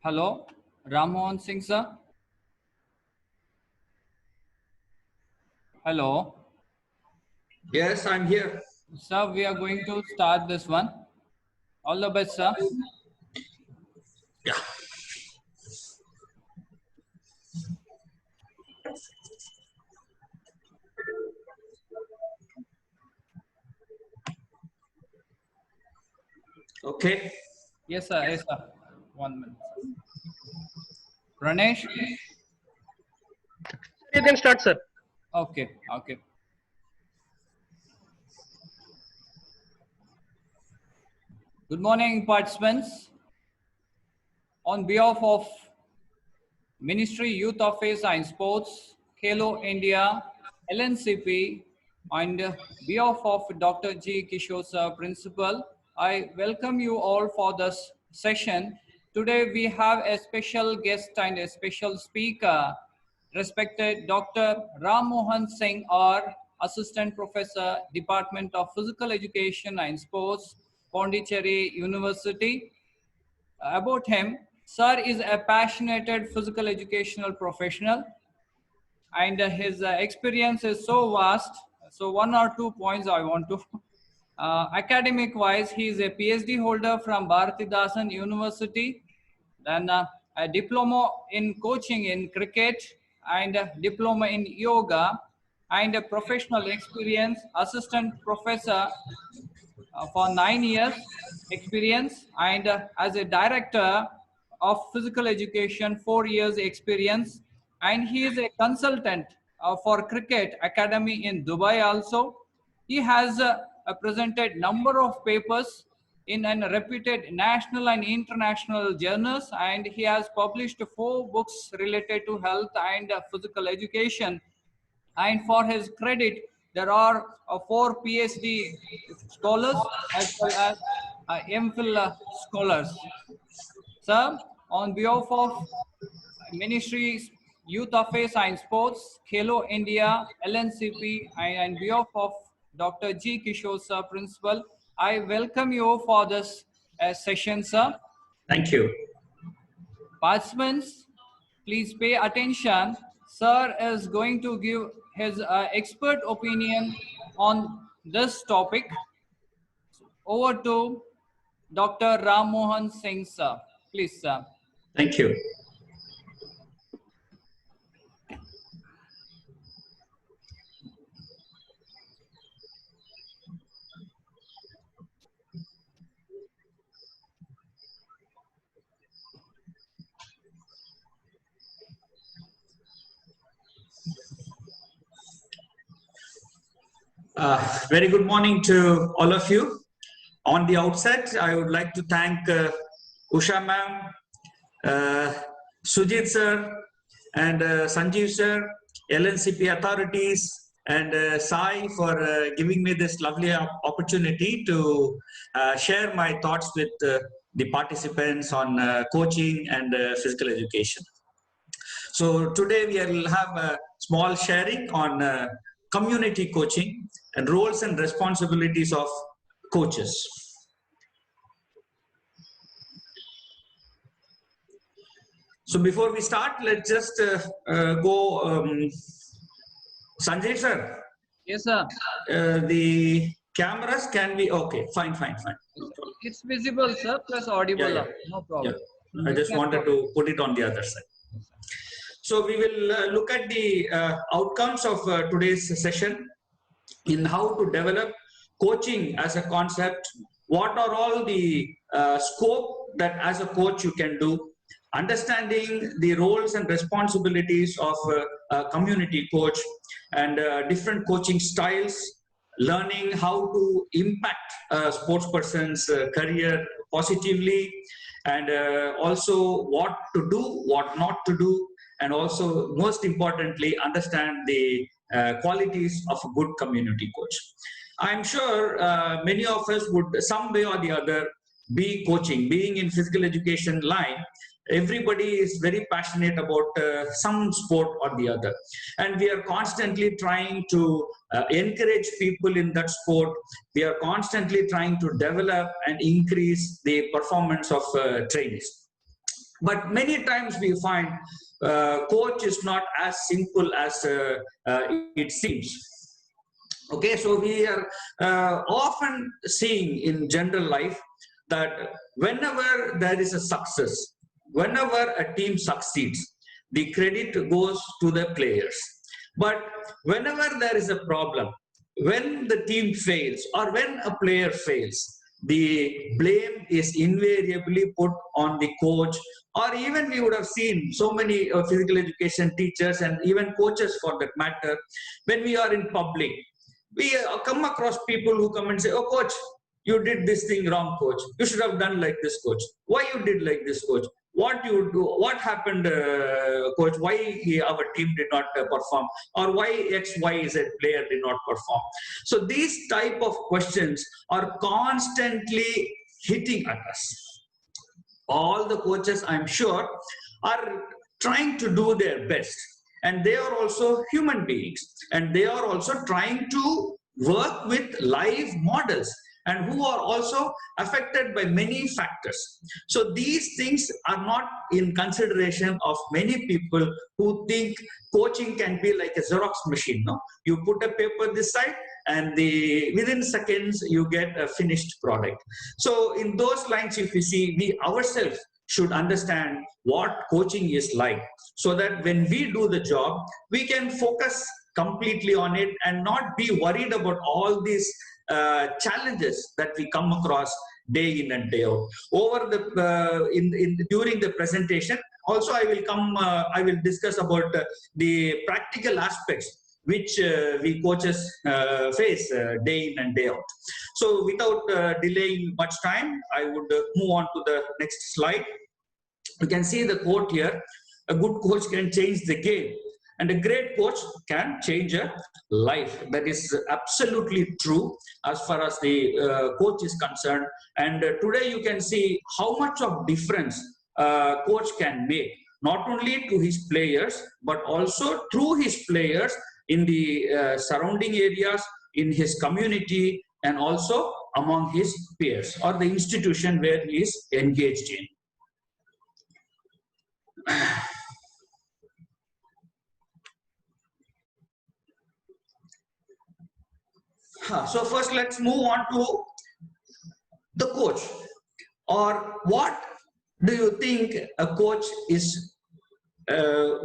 Hello, Mohan Singh sir. Hello, Yes, I'm here. sir. We are going to start this one. All the best, sir. Yeah. Okay. Yes, sir. Yes, sir. 1 minute, sir. Pranesh. You can start, sir. Okay. Okay. Good morning, participants. On behalf of Ministry Youth Affairs and Sports, Khelo India, LNCP, and behalf of Dr. G. Kishore sir, Principal, I welcome you all for this session. Today we have a special guest and a special speaker, respected Dr. Ram Mohan Singh, our Assistant Professor, Department of Physical Education and Sports, Pondicherry University. About him, sir is a passionate physical educational professional, and his experience is so vast. So one or two points I want to academic wise, he is a PhD holder from Bharatidasan University, then a diploma in coaching in cricket, and a diploma in yoga, and a professional experience assistant professor for 9 years experience, and as a director of physical education 4 years experience, and he is a consultant for cricket academy in Dubai also. He has presented number of papers in an reputed national and international journals, and he has published 4 books related to health and physical education. And for his credit, there are 4 PhD scholars as well as MPhil scholars. Sir, on behalf of Ministries Youth Affairs and Sports, Khelo India, LNCP, and on behalf of Dr. G. Kishore sir, Principal, I welcome you for this session, sir. Thank you. Participants, please pay attention. Sir is going to give his expert opinion on this topic. Over to Dr. Ram Mohan Singh, sir. Please, sir. Thank you. Very good morning to all of you. On the outset, I would like to thank Usha ma'am, Sujit sir, and Sanjeev sir, LNCP authorities, and Sai for giving me this lovely opportunity to share my thoughts with the participants on coaching and physical education. So today we will have a small sharing on community coaching and roles and responsibilities of coaches. So before we start, let's just go. Sanjay sir. Yes, sir. The cameras can be okay. Fine. It's visible, sir, plus audible. Yeah. No problem. Yeah. I just wanted to put it on the other side. So we will look at the outcomes of today's session in how to develop coaching as a concept. What are all the scope that as a coach you can do? Understanding the roles and responsibilities of a community coach and different coaching styles, learning how to impact a sports person's career positively, and also what to do, what not to do, and also most importantly, understand the qualities of a good community coach. I'm sure many of us would some way or the other be coaching, being in physical education line. Everybody is very passionate about some sport or the other, and we are constantly trying to encourage people in that sport. We are constantly trying to develop and increase the performance of trainees. But many times we find coach is not as simple as it seems. Okay, so we are often seeing in general life that whenever there is a success, whenever a team succeeds, the credit goes to the players. But whenever there is a problem, when the team fails or when a player fails, the blame is invariably put on the coach, or even we would have seen so many physical education teachers and even coaches for that matter. When we are in public, we come across people who come and say, "Oh, coach, you did this thing wrong, coach. You should have done like this, coach. Why you did like this, coach? What you do? What happened, coach? Why our team did not perform, or why X, Y, Z player did not perform?" So these type of questions are constantly hitting at us. All the coaches, I'm sure, are trying to do their best, and they are also human beings, and they are also trying to work with live models and who are also affected by many factors. So these things are not in consideration of many people who think coaching can be like a Xerox machine. No, you put a paper this side and within seconds you get a finished product. So in those lines, if you see, we ourselves should understand what coaching is like, so that when we do the job, we can focus completely on it and not be worried about all these challenges that we come across day in and day out. Over the during the presentation, also I will discuss about the practical aspects which we coaches face day in and day out. So without delaying much time, I would move on to the next slide. You can see the quote here: "A good coach can change the game, and a great coach can change a life." That is absolutely true as far as the coach is concerned. And today you can see how much of difference coach can make, not only to his players, but also through his players in the surrounding areas, in his community, and also among his peers or the institution where he is engaged in. So first let's move on to the coach. Or what do you think a coach is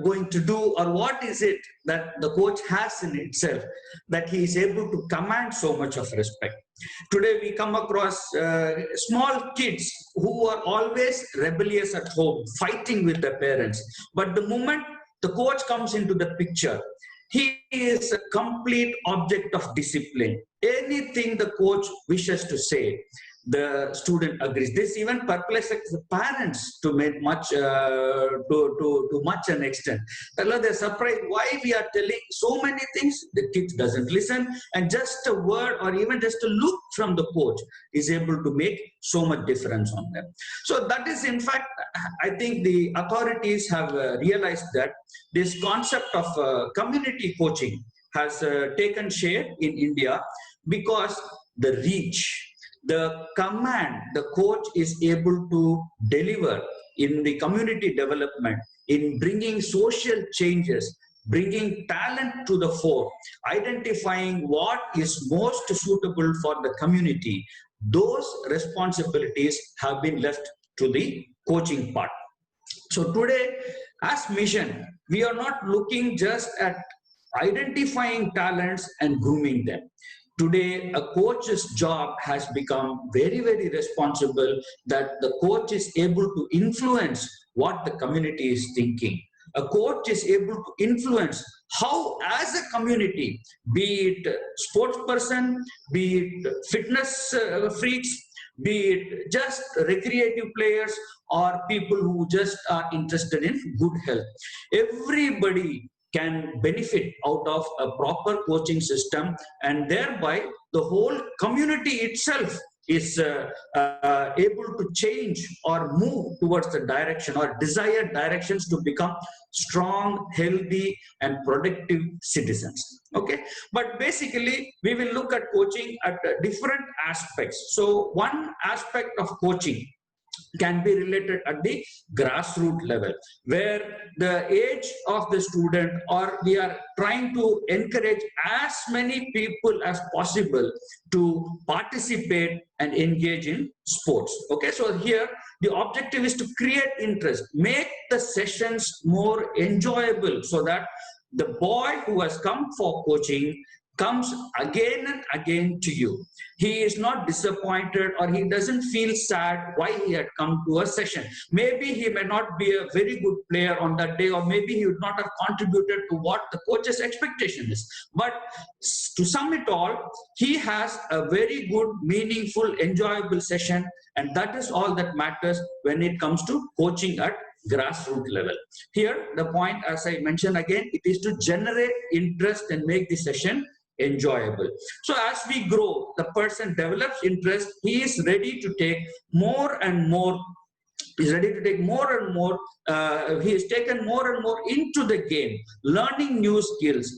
going to do, or what is it that the coach has in itself that he is able to command so much of respect? Today we come across small kids who are always rebellious at home, fighting with their parents. But the moment the coach comes into the picture, he is a complete object of discipline. Anything the coach wishes to say, the student agrees. This even perplexes the parents to make much to much an extent. They're surprised why we are telling so many things. The kid doesn't listen, and just a word or even just a look from the coach is able to make so much difference on them. So that is, in fact, I think the authorities have realized that this concept of community coaching has taken shape in India, because the reach, the command the coach is able to deliver in the community development, in bringing social changes, bringing talent to the fore, identifying what is most suitable for the community, those responsibilities have been left to the coaching part. So today, as mission, we are not looking just at identifying talents and grooming them. Today, a coach's job has become very, very responsible, that the coach is able to influence what the community is thinking. A coach is able to influence how, as a community, be it sports person, be it fitness freaks, be it just recreative players, or people who just are interested in good health. Everybody can benefit out of a proper coaching system, and thereby the whole community itself is able to change or move towards the direction or desired directions to become strong, healthy, and productive citizens. Okay, but basically we will look at coaching at different aspects. So one aspect of coaching can be related at the grassroots level, where the age of the student, or we are trying to encourage as many people as possible to participate and engage in sports. Okay, so here the objective is to create interest, make the sessions more enjoyable, so that the boy who has come for coaching comes again and again to you. He is not disappointed, or he doesn't feel sad why he had come to a session. Maybe he may not be a very good player on that day, or maybe he would not have contributed to what the coach's expectation is. But to sum it all, he has a very good, meaningful, enjoyable session, and that is all that matters when it comes to coaching at grassroots level. Here, the point, as I mentioned again, it is to generate interest and make the session enjoyable. So as we grow, the person develops interest, he is ready to take more and more, he is taken more and more into the game, learning new skills,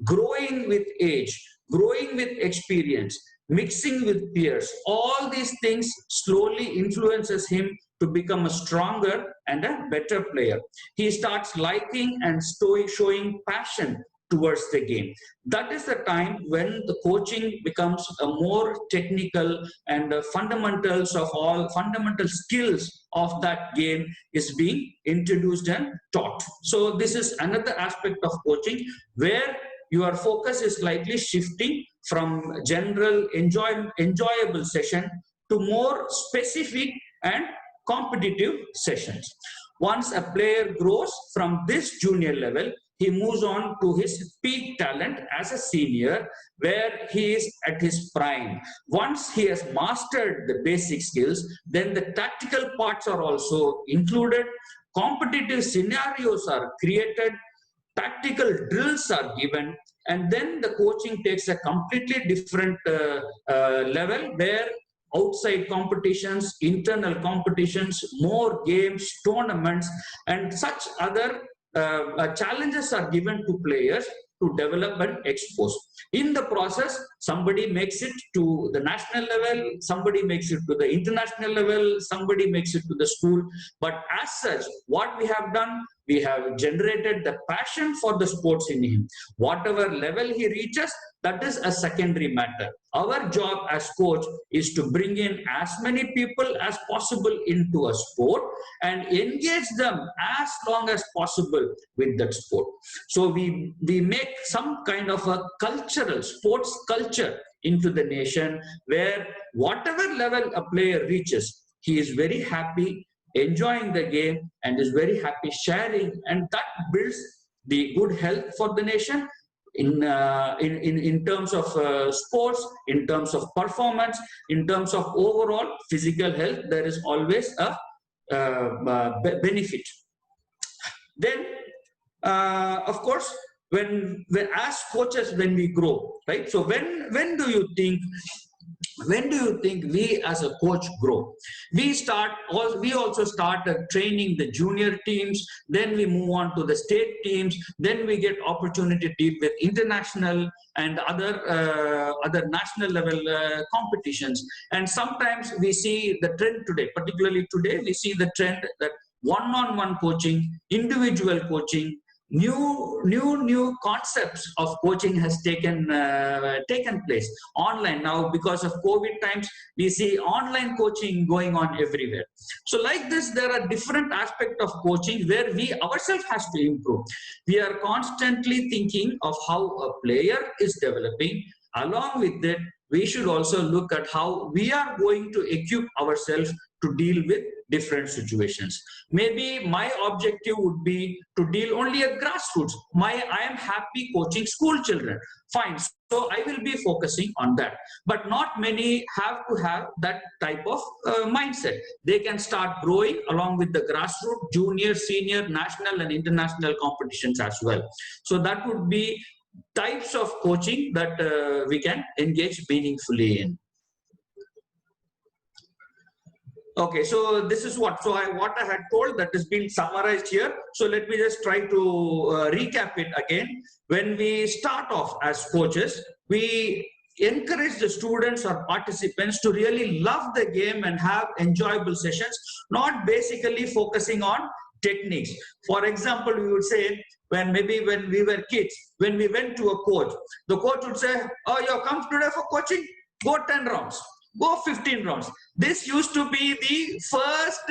growing with age, growing with experience, mixing with peers. All these things slowly influences him to become a stronger and a better player. He starts liking and showing passion towards the game. That is the time when the coaching becomes a more technical, and the fundamentals of all fundamental skills of that game is being introduced and taught. So this is another aspect of coaching, where your focus is slightly shifting from general enjoyable session to more specific and competitive sessions. Once a player grows from this junior level, he moves on to his peak talent as a senior, where he is at his prime. Once he has mastered the basic skills, then the tactical parts are also included, competitive scenarios are created, tactical drills are given, and then the coaching takes a completely different level, where outside competitions, internal competitions, more games, tournaments, and such other challenges are given to players to develop and expose. In the process, somebody makes it to the national level, somebody makes it to the international level, somebody makes it to the school. But as such, what we have done, we have generated the passion for the sports in him. Whatever level he reaches, that is a secondary matter. Our job as coach is to bring in as many people as possible into a sport and engage them as long as possible with that sport. So we make some kind of a cultural sports culture into the nation, where whatever level a player reaches, he is very happy enjoying the game and is very happy sharing, and that builds the good health for the nation in terms of sports, in terms of performance, in terms of overall physical health. There is always a benefit. Then of course, when as coaches, when we grow, right? So when do you think we as a coach grow? We also start training the junior teams, then we move on to the state teams, then we get opportunity to deal with international and other national level competitions. And sometimes we see the trend today, particularly today, we see the trend that one-on-one coaching, individual coaching, new concepts of coaching has taken place online now. Because of COVID times, we see online coaching going on everywhere. So like this, there are different aspects of coaching where we ourselves has to improve. We are constantly thinking of how a player is developing. Along with that, we should also look at how we are going to equip ourselves to deal with different situations. Maybe my objective would be to deal only at grassroots. I am happy coaching school children. Fine. So I will be focusing on that. But not many have to have that type of mindset. They can start growing along with the grassroots, junior, senior, national and international competitions as well. So that would be types of coaching that we can engage meaningfully in. Okay, so this is what I had told, that is being summarized here. So let me just try to recap it again. When we start off as coaches, we encourage the students or participants to really love the game and have enjoyable sessions, not basically focusing on techniques. For example, we would say, when we were kids, when we went to a coach, the coach would say, oh, you've come today for coaching? Go 10 rounds, go 15 rounds. This used to be the first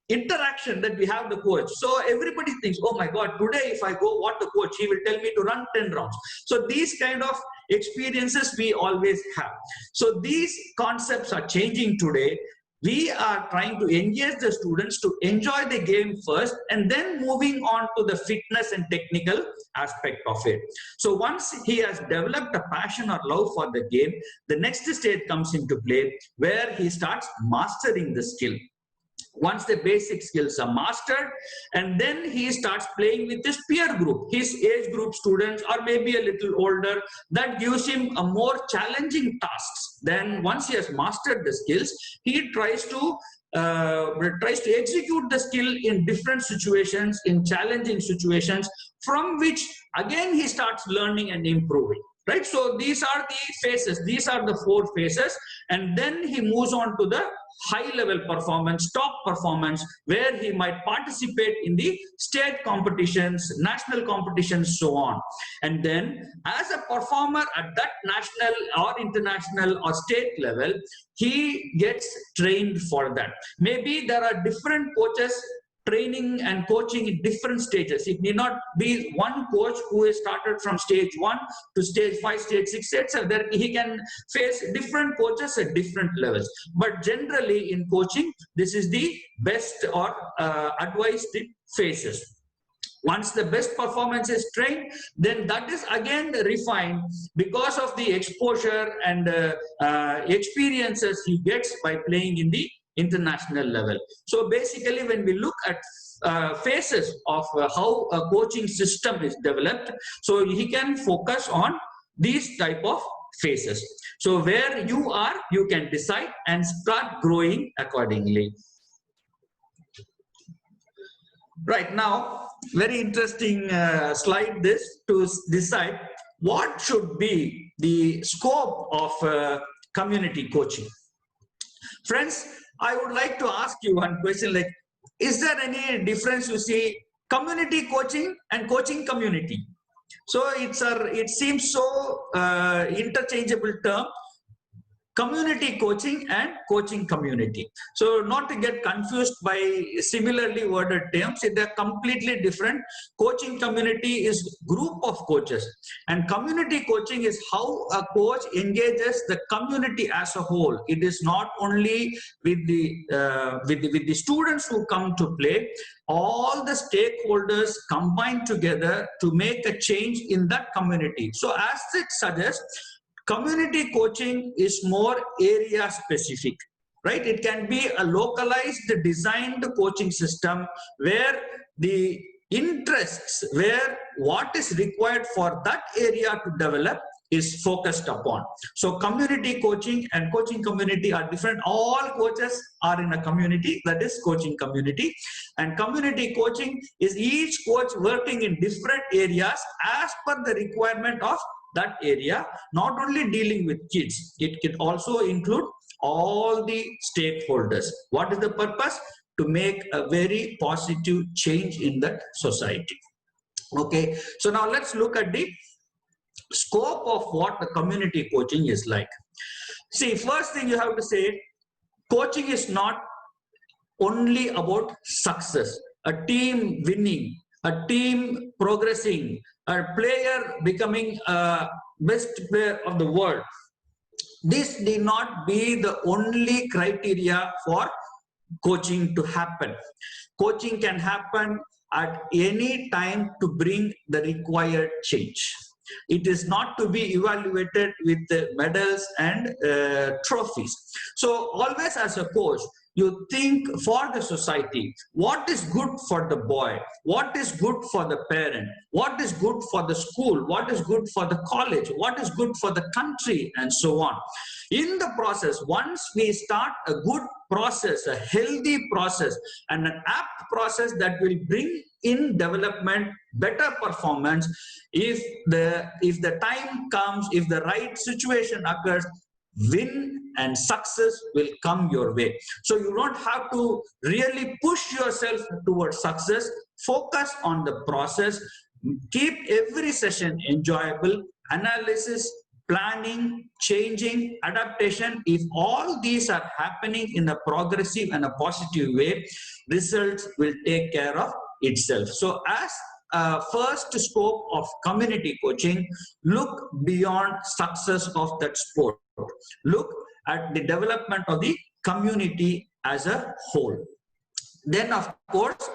interaction that we have the coach. So everybody thinks, oh my God, today if I go what the coach, he will tell me to run 10 rounds. So these kind of experiences we always have. So these concepts are changing today. We are trying to engage the students to enjoy the game first, and then moving on to the fitness and technical aspect of it. So once he has developed a passion or love for the game, the next stage comes into play where he starts mastering the skill. Once the basic skills are mastered, and then he starts playing with his peer group, his age group students, or maybe a little older, that gives him a more challenging tasks. Then once he has mastered the skills, he tries to execute the skill in different situations, in challenging situations, from which again he starts learning and improving. Right? So these are the phases, these are the 4 phases, and then he moves on to the high level performance, top performance, where he might participate in the state competitions, national competitions, so on. And then as a performer at that national or international or state level, he gets trained for that. Maybe there are different coaches training and coaching in different stages. It need not be one coach who has started from stage 1 to stage 5, stage 6, stage 7. There he can face different coaches at different levels. But generally in coaching, this is the best or advised phases. Once the best performance is trained, then that is again refined because of the exposure and experiences he gets by playing in the international level. So basically, when we look at phases of how a coaching system is developed, so he can focus on these type of phases. So where you are, you can decide and start growing accordingly. Right now, very interesting slide this to decide what should be the scope of community coaching. Friends, I would like to ask you one question, like, is there any difference you see community coaching and coaching community? So it seems so interchangeable term, community coaching and coaching community. So not to get confused by similarly worded terms, they are completely different. Coaching community is group of coaches, and community coaching is how a coach engages the community as a whole. It is not only with the students who come to play. All the stakeholders combine together to make a change in that community. So as it suggests, community coaching is more area specific, right? It can be a localized, designed coaching system where the interests, where what is required for that area to develop is focused upon. So community coaching and coaching community are different. All coaches are in a community, that is coaching community. And community coaching is each coach working in different areas as per the requirement of that area, not only dealing with kids, it can also include all the stakeholders. What is the purpose? To make a very positive change in that society. Okay, so now let's look at the scope of what the community coaching is like. See, first thing you have to say, coaching is not only about success, a team winning, a team progressing, a player becoming a best player of the world. This need not be the only criteria for coaching to happen. Coaching can happen at any time to bring the required change. It is not to be evaluated with medals and trophies. So always as a coach, you think for the society, what is good for the boy, what is good for the parent, what is good for the school, what is good for the college, what is good for the country, and so on. In the process, once we start a good process, a healthy process, and an apt process that will bring in development, better performance, if the time comes, if the right situation occurs, win and success will come your way. So you don't have to really push yourself towards success. Focus on the process. Keep every session enjoyable. Analysis, planning, changing, adaptation. If all these are happening in a progressive and a positive way, results will take care of itself. So as first scope of community coaching, look beyond success of that sport. Look at the development of the community as a whole. Then, of course,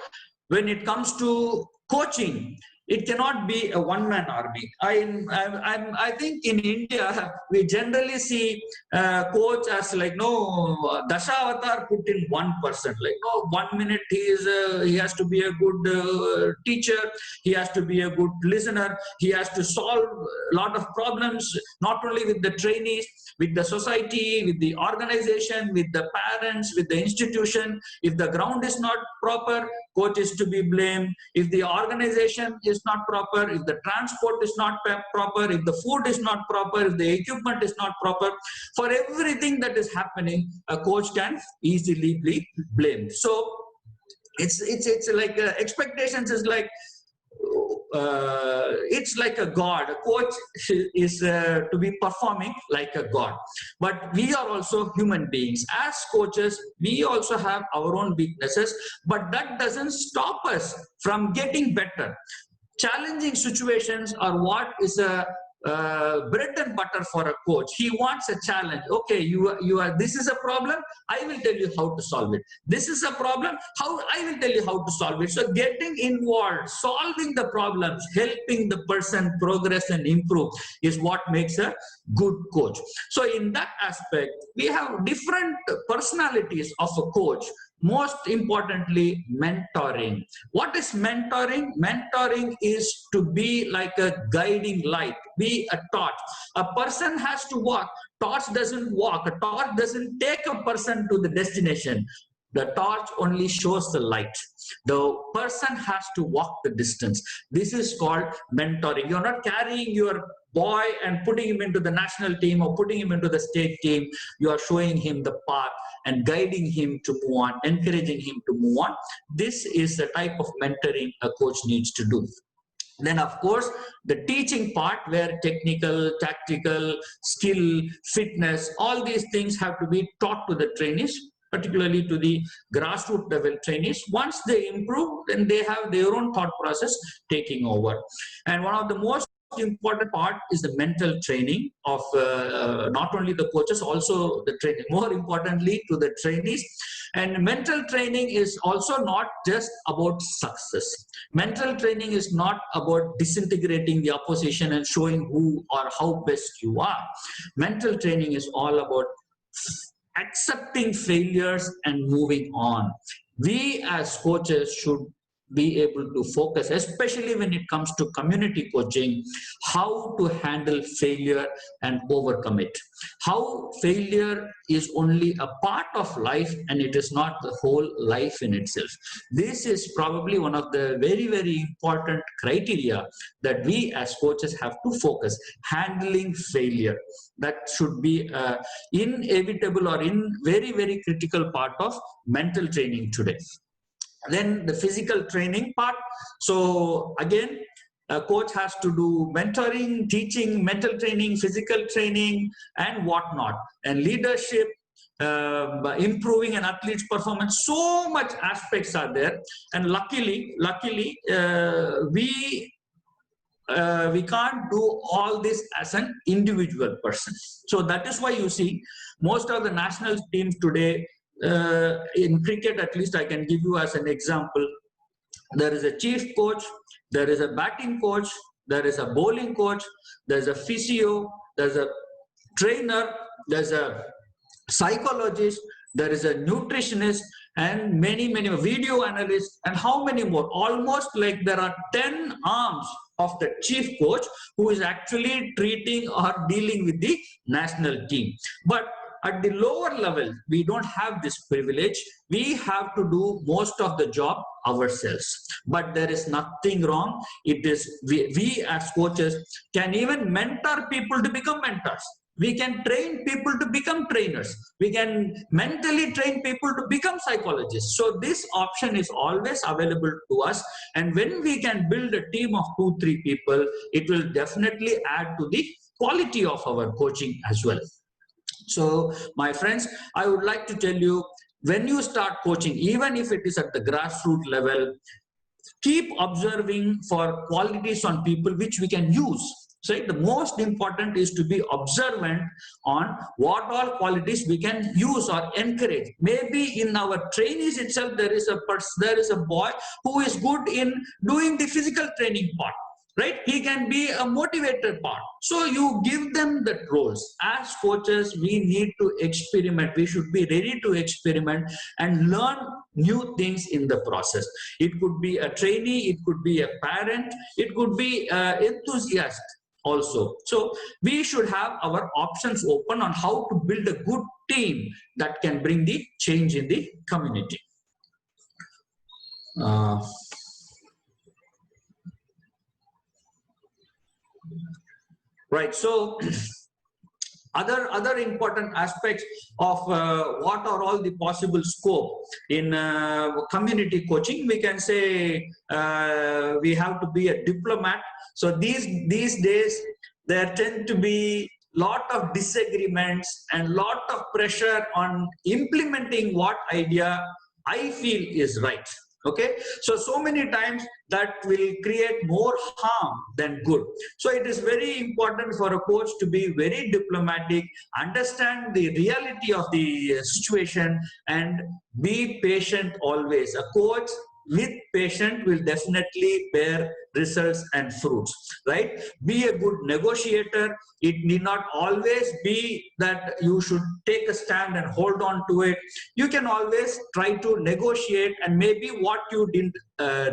when it comes to coaching, it cannot be a one-man army. I think in India, we generally see coach as like, no, Dashavatar put in one person. Like, no, 1 minute he has to be a good teacher, he has to be a good listener, he has to solve a lot of problems, not only with the trainees, with the society, with the organization, with the parents, with the institution. If the ground is not proper, coach is to be blamed. If the organization is not proper, if the transport is not proper, if the food is not proper, if the equipment is not proper, for everything that is happening, a coach can easily be blamed. So it's like expectations is like, it's like a god. A coach is to be performing like a god. But we are also human beings. As coaches, we also have our own weaknesses, but that doesn't stop us from getting better. Challenging situations are what is a bread and butter for a coach. He wants a challenge. Okay, you are. This is a problem. I will tell you how to solve it. This is a problem. I will tell you how to solve it. So getting involved, solving the problems, helping the person progress and improve is what makes a good coach. So in that aspect, we have different personalities of a coach. Most importantly, mentoring. What is mentoring? Mentoring is to be like a guiding light, be a torch. A person has to walk. Torch doesn't walk. A torch doesn't take a person to the destination. The torch only shows the light. The person has to walk the distance. This is called mentoring. You're not carrying your boy and putting him into the national team or putting him into the state team. You are showing him the path and guiding him to move on, encouraging him to move on. This is the type of mentoring a coach needs to do. Then, of course, the teaching part, where technical, tactical, skill, fitness, all these things have to be taught to the trainees, particularly to the grassroots level trainees. Once they improve, then they have their own thought process taking over. And one of the most important part is the mental training of not only the coaches, also the training, more importantly to the trainees. And mental training is also not just about success. Mental training is not about disintegrating the opposition and showing who or how best you are. Mental training is all about accepting failures and moving on. We as coaches should be able to focus, especially when it comes to community coaching, how to handle failure and overcome it. How failure is only a part of life and it is not the whole life in itself. This is probably one of the very, very important criteria that we as coaches have to focus. Handling failure. That should be inevitable or in very, very critical part of mental training today. Then the physical training part. So again, a coach has to do mentoring, teaching, mental training, physical training, and whatnot, and leadership, improving an athlete's performance. So much aspects are there, and luckily, we can't do all this as an individual person. So that is why you see most of the national teams today. In cricket, at least I can give you as an example, there is a chief coach, there is a batting coach, there is a bowling coach, there's a physio, there's a trainer, there's a psychologist, there is a nutritionist, and many video analysts, and how many more. Almost like there are 10 arms of the chief coach who is actually treating or dealing with the national team. But at the lower level, we don't have this privilege. We have to do most of the job ourselves. But there is nothing wrong. It is we as coaches can even mentor people to become mentors. We can train people to become trainers. We can mentally train people to become psychologists. So this option is always available to us. And when we can build a team of 2-3 people, it will definitely add to the quality of our coaching as well. So my friends, I would like to tell you, when you start coaching, even if it is at the grassroots level, keep observing for qualities on people which we can use. So the most important is to be observant on what all qualities we can use or encourage. Maybe in our trainees itself, there is a boy who is good in doing the physical training part. Right? He can be a motivator part. So you give them the roles. As coaches, we need to experiment. We should be ready to experiment and learn new things in the process. It could be a trainee, it could be a parent, it could be an enthusiast also. So we should have our options open on how to build a good team that can bring the change in the community. Right. So other important aspects of what are all the possible scope in community coaching, we can say we have to be a diplomat. So these days there tend to be lot of disagreements and lot of pressure on implementing what idea I feel is right. Okay, so many times that will create more harm than good. So it is very important for a coach to be very diplomatic, understand the reality of the situation, and be patient always. A coach with patience will definitely bear results and fruits, right? Be a good negotiator. It need not always be that you should take a stand and hold on to it. You can always try to negotiate, and maybe what you didn't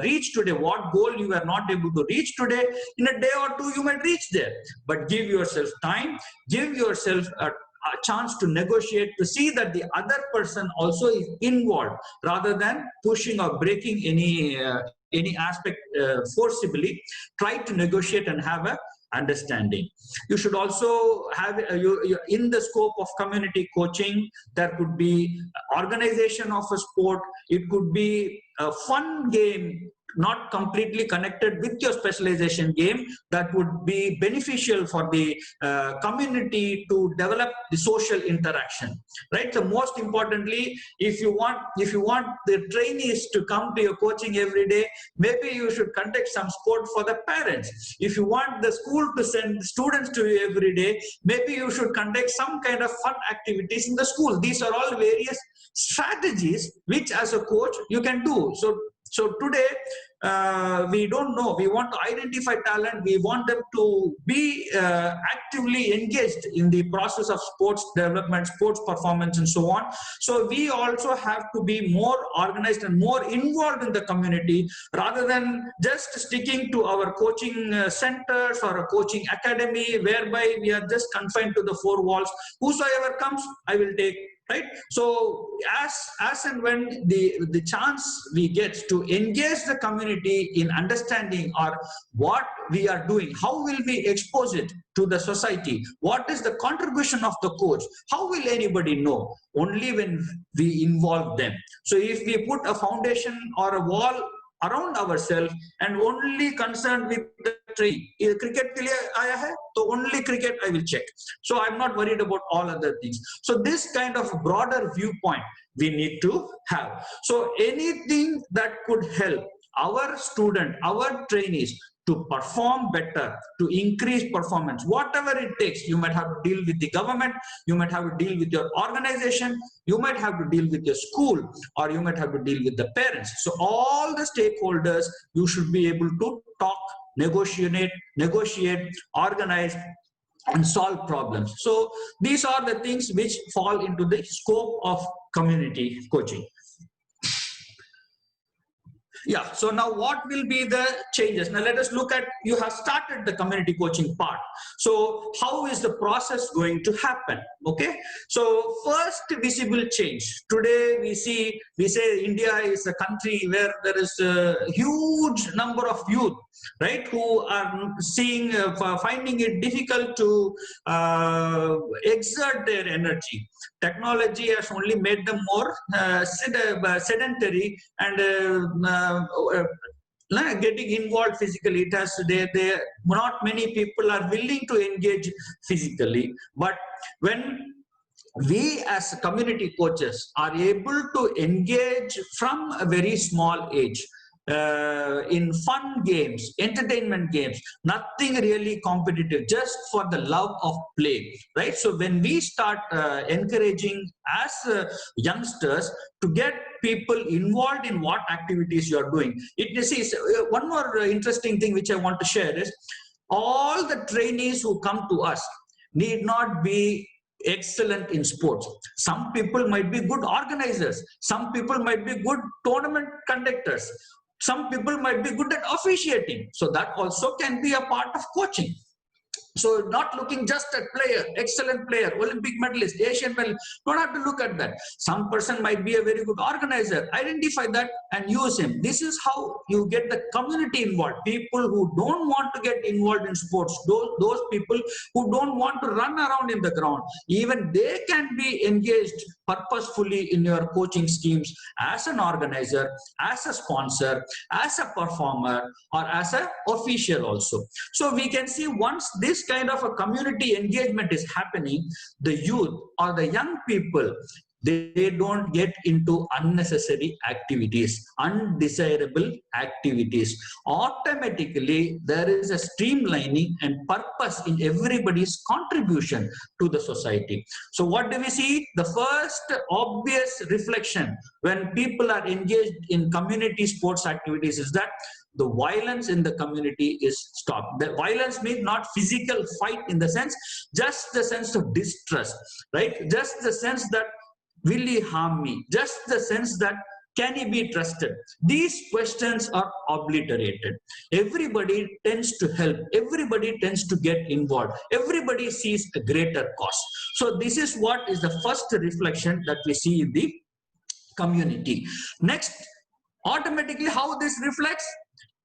reach today, what goal you were not able to reach today, in a day or two you might reach there. But give yourself time, give yourself a chance to negotiate, to see that the other person also is involved, rather than pushing or breaking any aspect forcibly. Try to negotiate and have a understanding. You should also have in the scope of community coaching, there could be organization of a sport, it could be a fun game not completely connected with your specialization game, that would be beneficial for the community to develop the social interaction, right? So most importantly, if you want the trainees to come to your coaching every day, maybe you should conduct some sport for the parents. If you want the school to send students to you every day, maybe you should conduct some kind of fun activities in the school. These are all various strategies which as a coach you can do. So today, we don't know. We want to identify talent. We want them to be actively engaged in the process of sports development, sports performance, and so on. So we also have to be more organized and more involved in the community, rather than just sticking to our coaching centers or a coaching academy, whereby we are just confined to the four walls. Whosoever comes, I will take. Right. So as and when the chance we get to engage the community in understanding or what we are doing, how will we expose it to the society? What is the contribution of the coach? How will anybody know? Only when we involve them. So if we put a foundation or a wall around ourselves and only concerned with the tree, cricket ke liye aaya hai, so only cricket I will check. So I'm not worried about all other things. So this kind of broader viewpoint we need to have. So anything that could help our student, our trainees to perform better, to increase performance, whatever it takes. You might have to deal with the government, you might have to deal with your organization, you might have to deal with your school, or you might have to deal with the parents. So all the stakeholders, you should be able to talk, negotiate, organize, and solve problems. So these are the things which fall into the scope of community coaching. Yeah, so now what will be the changes? Now let us look at, you have started the community coaching part. So how is the process going to happen? Okay, so first visible change. Today we say India is a country where there is a huge number of youth, right, who are seeing, finding it difficult to exert their energy. Technology has only made them more sedentary and getting involved physically. It has not many people are willing to engage physically. But when we as community coaches are able to engage from a very small age, in fun games, entertainment games, nothing really competitive, just for the love of play, right? So when we start encouraging as youngsters to get people involved in what activities you are doing, one more interesting thing which I want to share is, all the trainees who come to us need not be excellent in sports. Some people might be good organizers, some people might be good tournament conductors, some people might be good at officiating. So that also can be a part of coaching. So not looking just at player, excellent player, Olympic medalist, Asian medalist, don't have to look at that. Some person might be a very good organizer. Identify that and use him. This is how you get the community involved. People who don't want to get involved in sports, those people who don't want to run around in the ground, even they can be engaged purposefully in your coaching schemes as an organizer, as a sponsor, as a performer, or as an official also. So we can see, once this kind of a community engagement is happening, the youth or the young people, they don't get into unnecessary activities, undesirable activities. Automatically, there is a streamlining and purpose in everybody's contribution to the society. So what do we see? The first obvious reflection when people are engaged in community sports activities is that the violence in the community is stopped. The violence means not physical fight in the sense, just the sense of distrust, right? Just the sense that, will he harm me? Just the sense that, can he be trusted? These questions are obliterated. Everybody tends to help. Everybody tends to get involved. Everybody sees a greater cause. So this is what is the first reflection that we see in the community. Next, automatically how this reflects?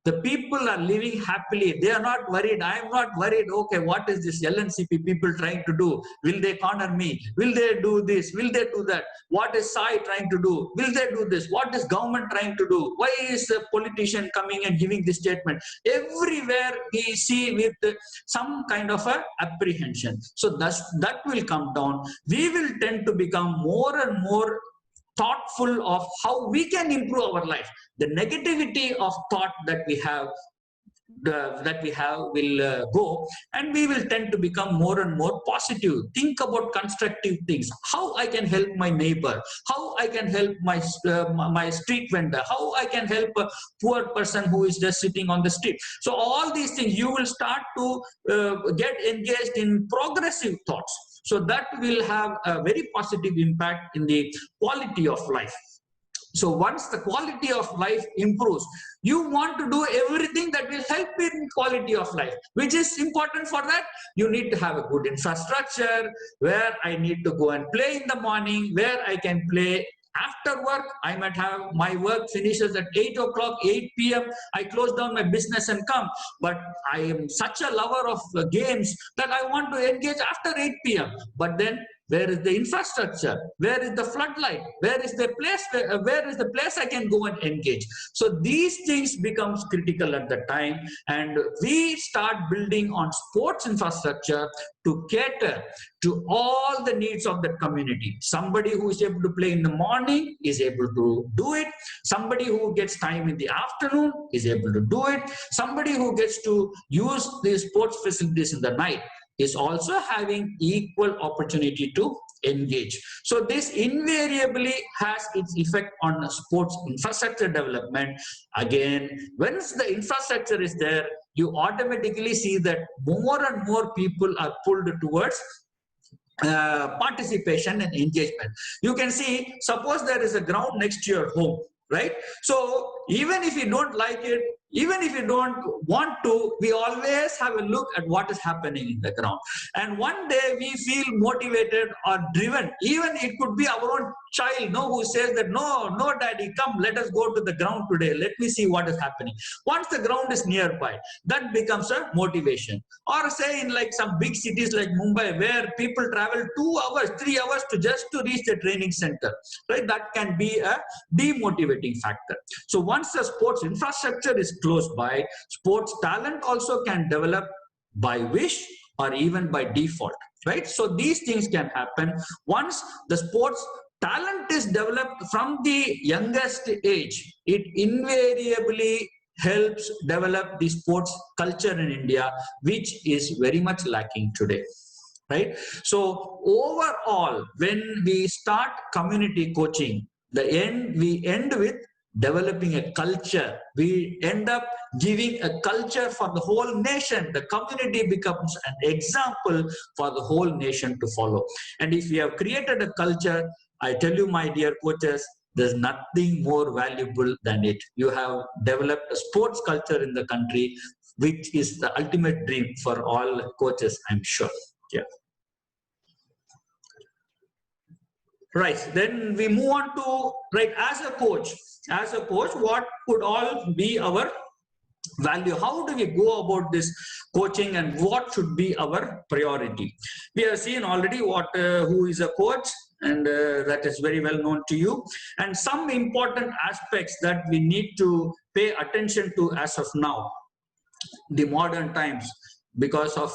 The people are living happily. They are not worried. I am not worried. Okay, what is this LNCP people trying to do? Will they corner me? Will they do this? Will they do that? What is SAI trying to do? Will they do this? What is government trying to do? Why is a politician coming and giving this statement? Everywhere we see with some kind of a apprehension. So that will come down. We will tend to become more and more thoughtful of how we can improve our life. The negativity of thought that we have will go, and we will tend to become more and more positive. Think about constructive things. How I can help my neighbor, how I can help my street vendor, how I can help a poor person who is just sitting on the street. So all these things, you will start to get engaged in progressive thoughts. So that will have a very positive impact in the quality of life. So once the quality of life improves, you want to do everything that will help in quality of life. Which is important for that? You need to have a good infrastructure, where I need to go and play in the morning, where I can play after work. I might have my work finishes at 8 o'clock, 8 p.m. I close down my business and come. But I am such a lover of games that I want to engage after 8 p.m. But then, where is the infrastructure? Where is the floodlight? Where is the place I can go and engage? So these things becomes critical at the time, and we start building on sports infrastructure to cater to all the needs of the community. Somebody who is able to play in the morning is able to do it. Somebody who gets time in the afternoon is able to do it. Somebody who gets to use the sports facilities in the night is also having equal opportunity to engage. So this invariably has its effect on sports infrastructure development. Again, once the infrastructure is there, you automatically see that more and more people are pulled towards participation and engagement. You can see, suppose there is a ground next to your home, right? So even if you don't like it, even if you don't want to, we always have a look at what is happening in the ground. And one day we feel motivated or driven. Even it could be our own child, no, who says that, no, daddy, come, let us go to the ground today. Let me see what is happening. Once the ground is nearby, that becomes a motivation. Or say in like some big cities like Mumbai, where people travel 2 hours, 3 hours to just to reach the training center, right? That can be a demotivating factor. So once the sports infrastructure is close by, sports talent also can develop by wish or even by default, right? So these things can happen once the sports talent is developed from the youngest age. It invariably helps develop the sports culture in India, which is very much lacking today, right? So overall, when we start community coaching, we end with developing a culture. We end up giving a culture for the whole nation. The community becomes an example for the whole nation to follow. And if we have created a culture, I tell you, my dear coaches, there's nothing more valuable than it. You have developed a sports culture in the country, which is the ultimate dream for all coaches, I'm sure. Yeah. Right. Then we move on to, right, as a coach, what could all be our value? How do we go about this coaching, and what should be our priority? We have seen already who is a coach, and that is very well known to you, and some important aspects that we need to pay attention to as of now, the modern times, because of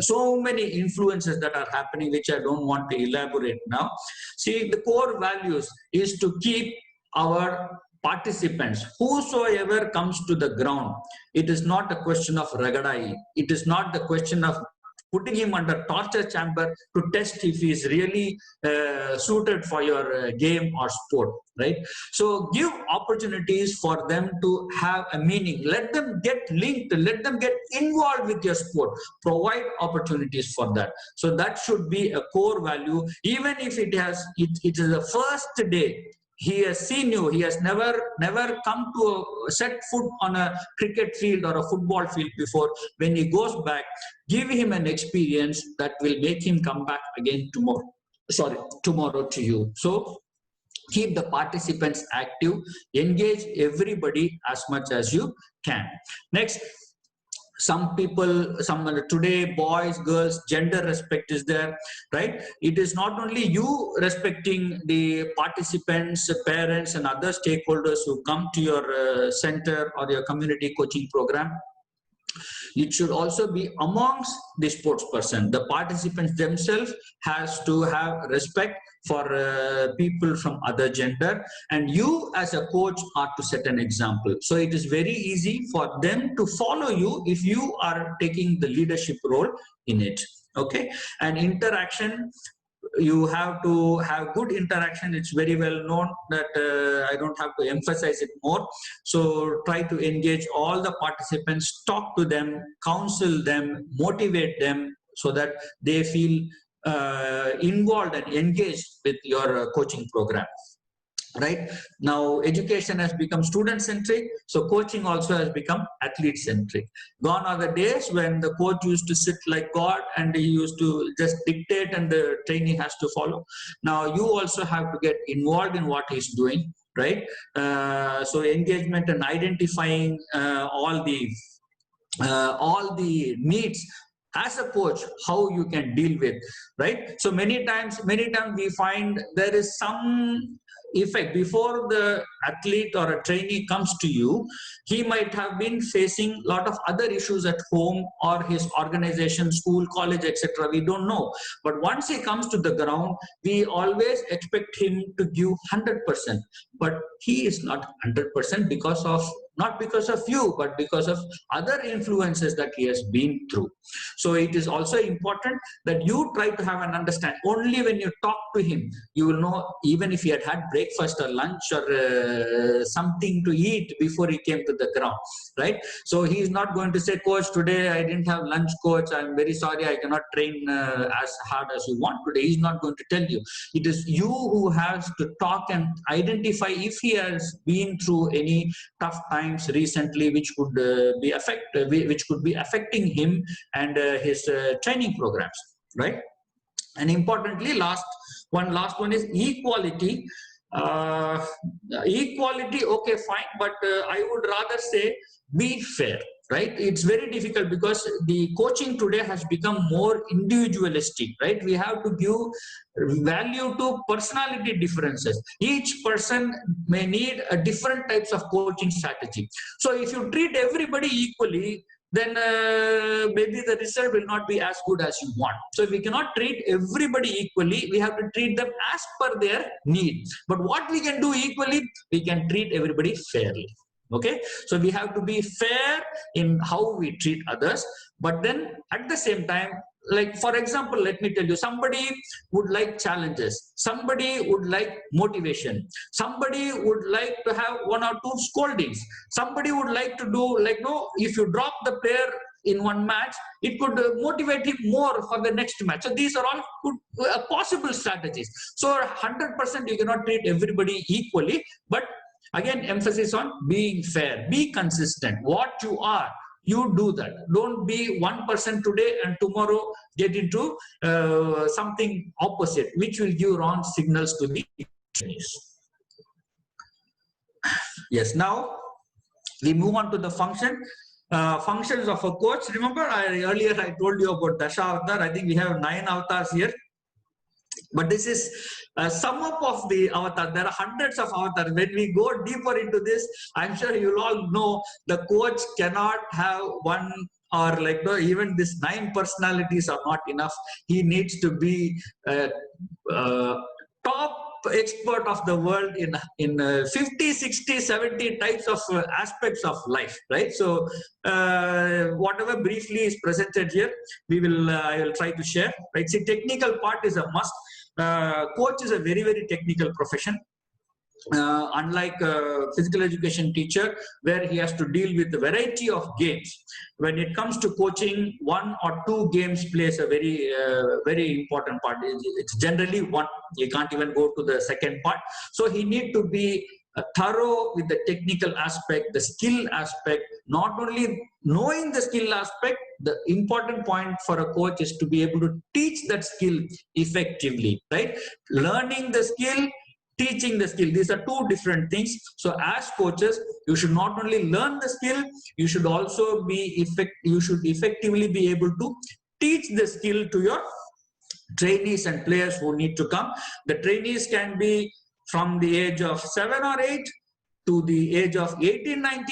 so many influences that are happening, which I don't want to elaborate now. See, the core values is to keep our participants, whosoever comes to the ground, it is not a question of ragadai. It is not the question of putting him under torture chamber to test if he is really suited for your game or sport, right? So give opportunities for them to have a meaning. Let them get linked, let them get involved with your sport. Provide opportunities for that. So that should be a core value, even if it is the first day. He has seen you, he has never come to set foot on a cricket field or a football field before. When he goes back, give him an experience that will make him come back again tomorrow to you. So keep the participants active, engage everybody as much as you can. Next, today, boys, girls, gender respect is there, right? It is not only you respecting the participants, parents, and other stakeholders who come to your center or your community coaching program. It should also be amongst the sports person. The participants themselves has to have respect for people from other gender, and you as a coach are to set an example. So it is very easy for them to follow you if you are taking the leadership role in it. Okay, and interaction, you have to have good interaction. It's very well known that I don't have to emphasize it more. So try to engage all the participants, talk to them, counsel them, motivate them, so that they feel involved and engaged with your coaching program. Right now, education has become student-centric, so coaching also has become athlete-centric. Gone are the days when the coach used to sit like God and he used to just dictate and the trainee has to follow. Now you also have to get involved in what he's doing, right? So engagement and identifying all the needs as a coach, how you can deal with, right? So many times we find there is some effect before the athlete or a trainee comes to you. He might have been facing a lot of other issues at home or his organization, school, college, etc. We don't know. But once he comes to the ground, we always expect him to give 100%. But he is not 100% because of not because of you, but because of other influences that he has been through. So it is also important that you try to have an understanding. Only when you talk to him, you will know, even if he had had breakfast or lunch or something to eat before he came to the ground, right? So he is not going to say, coach, today I didn't have lunch, coach, I'm very sorry, I cannot train as hard as you want today. He's not going to tell you. It is you who has to talk and identify if he has been through any tough times recently, which could be affecting him and his training programs, right? And importantly, last one is equality. Equality, okay, fine, but I would rather say be fair, right? It's very difficult because the coaching today has become more individualistic, right? We have to give value to personality differences. Each person may need a different types of coaching strategy. So if you treat everybody equally, then maybe the result will not be as good as you want. So if we cannot treat everybody equally, we have to treat them as per their need. But what we can do equally, we can treat everybody fairly. Okay, so we have to be fair in how we treat others, but then at the same time, like for example, let me tell you, somebody would like challenges, somebody would like motivation, somebody would like to have one or two scoldings, somebody would like to do like, no, if you drop the player in one match, it could motivate him more for the next match. So these are all good, possible strategies. So 100% you cannot treat everybody equally, but again, emphasis on being fair, be consistent. What you are, you do that. Don't be 1% today and tomorrow get into something opposite, which will give wrong signals to the trainees. Yes, now we move on to the functions of a coach. Remember, earlier I told you about Dasha Avatar. I think we have 9 avatars here. But this is a sum up of the avatar. There are hundreds of avatars. When we go deeper into this, I'm sure you'll all know the coach cannot have one or like, no, even this 9 personalities are not enough. He needs to be top expert of the world in 50, 60, 70 types of aspects of life, right? So whatever briefly is presented here, I will try to share, right? See, technical part is a must. Coach is a very, very technical profession. Unlike a physical education teacher, where he has to deal with a variety of games. When it comes to coaching, 1 or 2 games plays a very, very important part. It's generally 1. You can't even go to the second part. So he needs to be thorough with the technical aspect, the skill aspect, not only knowing the skill aspect, the important point for a coach is to be able to teach that skill effectively, right? Learning the skill, teaching the skill, these are 2 different things. So as coaches, you should not only learn the skill, you should also effectively be able to teach the skill to your trainees and players who need to come. The trainees can be from the age of 7 or 8 to the age of 18, 19,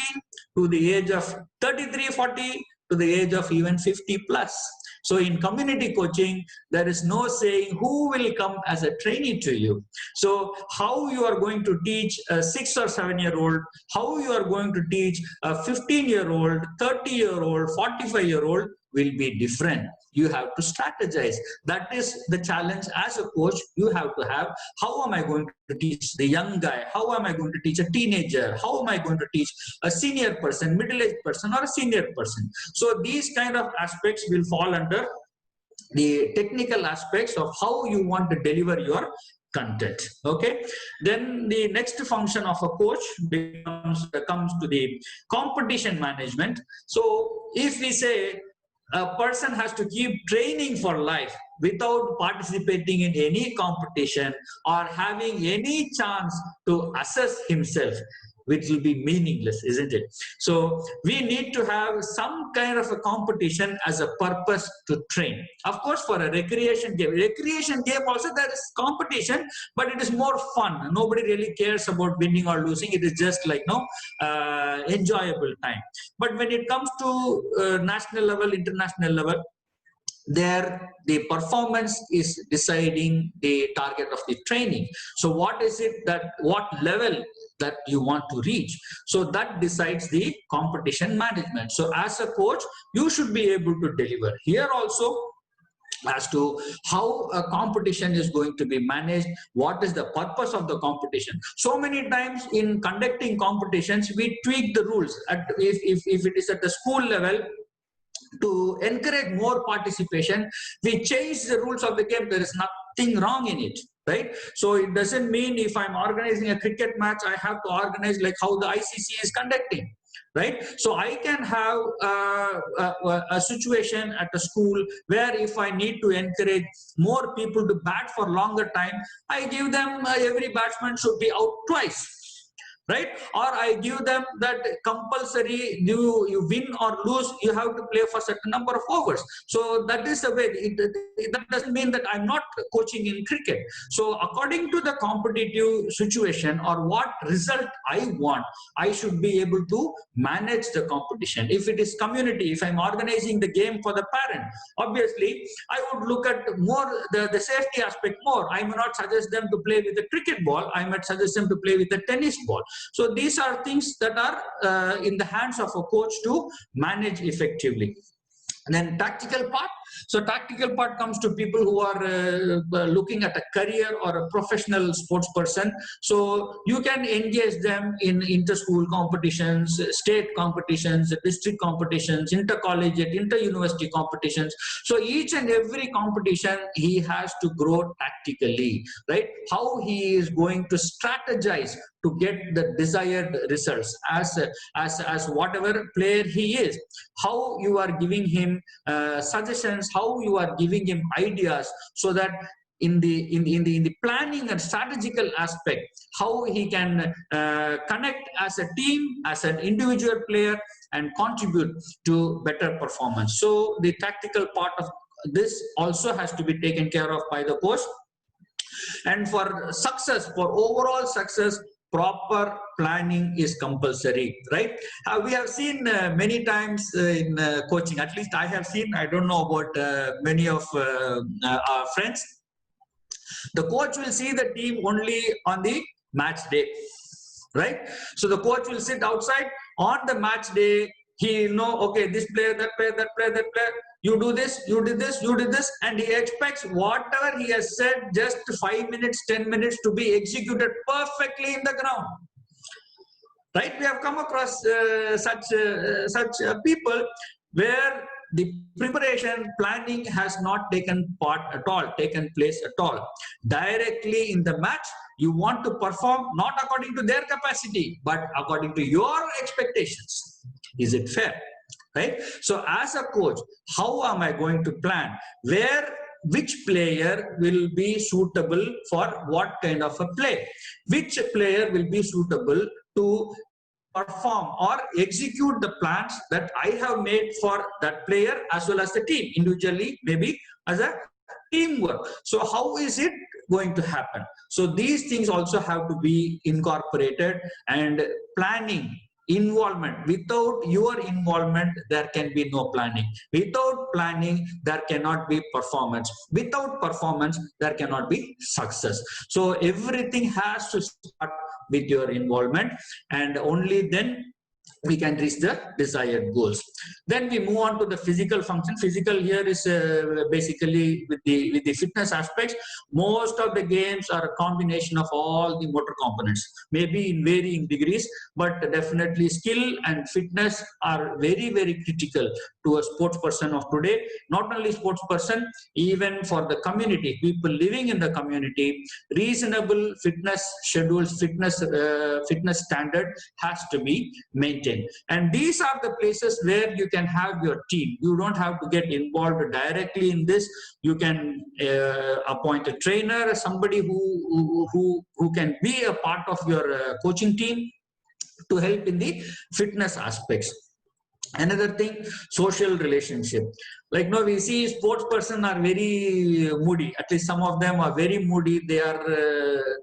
to the age of 33, 40, to the age of even 50 plus. So in community coaching, there is no saying who will come as a trainee to you. So how you are going to teach a 6 or 7-year-old, how you are going to teach a 15-year-old, 30-year-old, 45-year-old will be different. You have to strategize. That is the challenge as a coach you have to have. How am I going to teach the young guy? How am I going to teach a teenager? How am I going to teach a senior person, middle-aged person, or a senior person? So these kind of aspects will fall under the technical aspects of how you want to deliver your content. Okay, then the next function of a coach comes to the competition management. So if we say a person has to keep training for life without participating in any competition or having any chance to assess himself, which will be meaningless, isn't it? So we need to have some kind of a competition as a purpose to train. Of course, for a recreation game also there is competition, but it is more fun. Nobody really cares about winning or losing. It is just like enjoyable time. But when it comes to national level, international level, there the performance is deciding the target of the training. So what is it that, what level that you want to reach? So that decides the competition management. So as a coach, you should be able to deliver. Here also, as to how a competition is going to be managed, what is the purpose of the competition. So many times in conducting competitions, we tweak the rules. If it is at the school level, to encourage more participation, we change the rules of the game. There is nothing wrong in it, right? So it doesn't mean if I'm organizing a cricket match, I have to organize like how the ICC is conducting, right? So I can have a situation at a school where if I need to encourage more people to bat for longer time, I give them every batsman should be out twice, right? Or I give them that compulsory, you win or lose, you have to play for certain number of overs. So that is the way. That doesn't mean that I'm not coaching in cricket. So according to the competitive situation or what result I want, I should be able to manage the competition. If it is community, if I'm organizing the game for the parent, obviously I would look at more the safety aspect more. I may not suggest them to play with a cricket ball, I might suggest them to play with a tennis ball. So these are things that are in the hands of a coach to manage effectively. And then tactical part. So tactical part comes to people who are looking at a career or a professional sports person. So you can engage them in inter-school competitions, state competitions, district competitions, inter-collegiate, inter-university competitions. So each and every competition, he has to grow tactically, right? How he is going to strategize to get the desired results as whatever player he is. How you are giving him suggestions, how you are giving him ideas, so that in the planning and strategical aspect, how he can connect as a team, as an individual player, and contribute to better performance. So the tactical part of this also has to be taken care of by the coach. And for success, for overall success, proper planning is compulsory, right? We have seen many times in coaching, at least I have seen, I don't know about many of our friends, the coach will see the team only on the match day, right? So the coach will sit outside on the match day. He will know, okay, this player, that player, that player, that player, you do this, you did this, you did this, and he expects whatever he has said, just 5 minutes, 10 minutes to be executed perfectly in the ground. Right? We have come across such people where the preparation, planning has not taken place at all. Directly in the match, you want to perform not according to their capacity, but according to your expectations. Is it fair? Right? So as a coach, how am I going to plan? Which player will be suitable for what kind of a play? Which player will be suitable to perform or execute the plans that I have made for that player as well as the team, individually, maybe as a teamwork. So how is it going to happen? So these things also have to be incorporated, and planning, involvement. Without your involvement, there can be no planning. Without planning, there cannot be performance. Without performance, there cannot be success. So everything has to start with your involvement, and only then we can reach the desired goals. Then we move on to the physical function. Physical here is basically with the fitness aspects. Most of the games are a combination of all the motor components, maybe in varying degrees, but definitely skill and fitness are very, very critical to a sports person of today. Not only sports person, even for the community, people living in the community, reasonable fitness schedules, fitness standard has to be maintained. And these are the places where you can have your team. You don't have to get involved directly in this. You can appoint a trainer, somebody who can be a part of your coaching team to help in the fitness aspects. Another thing, social relationship. Like now we see sports person are very moody. At least some of them are very moody. They are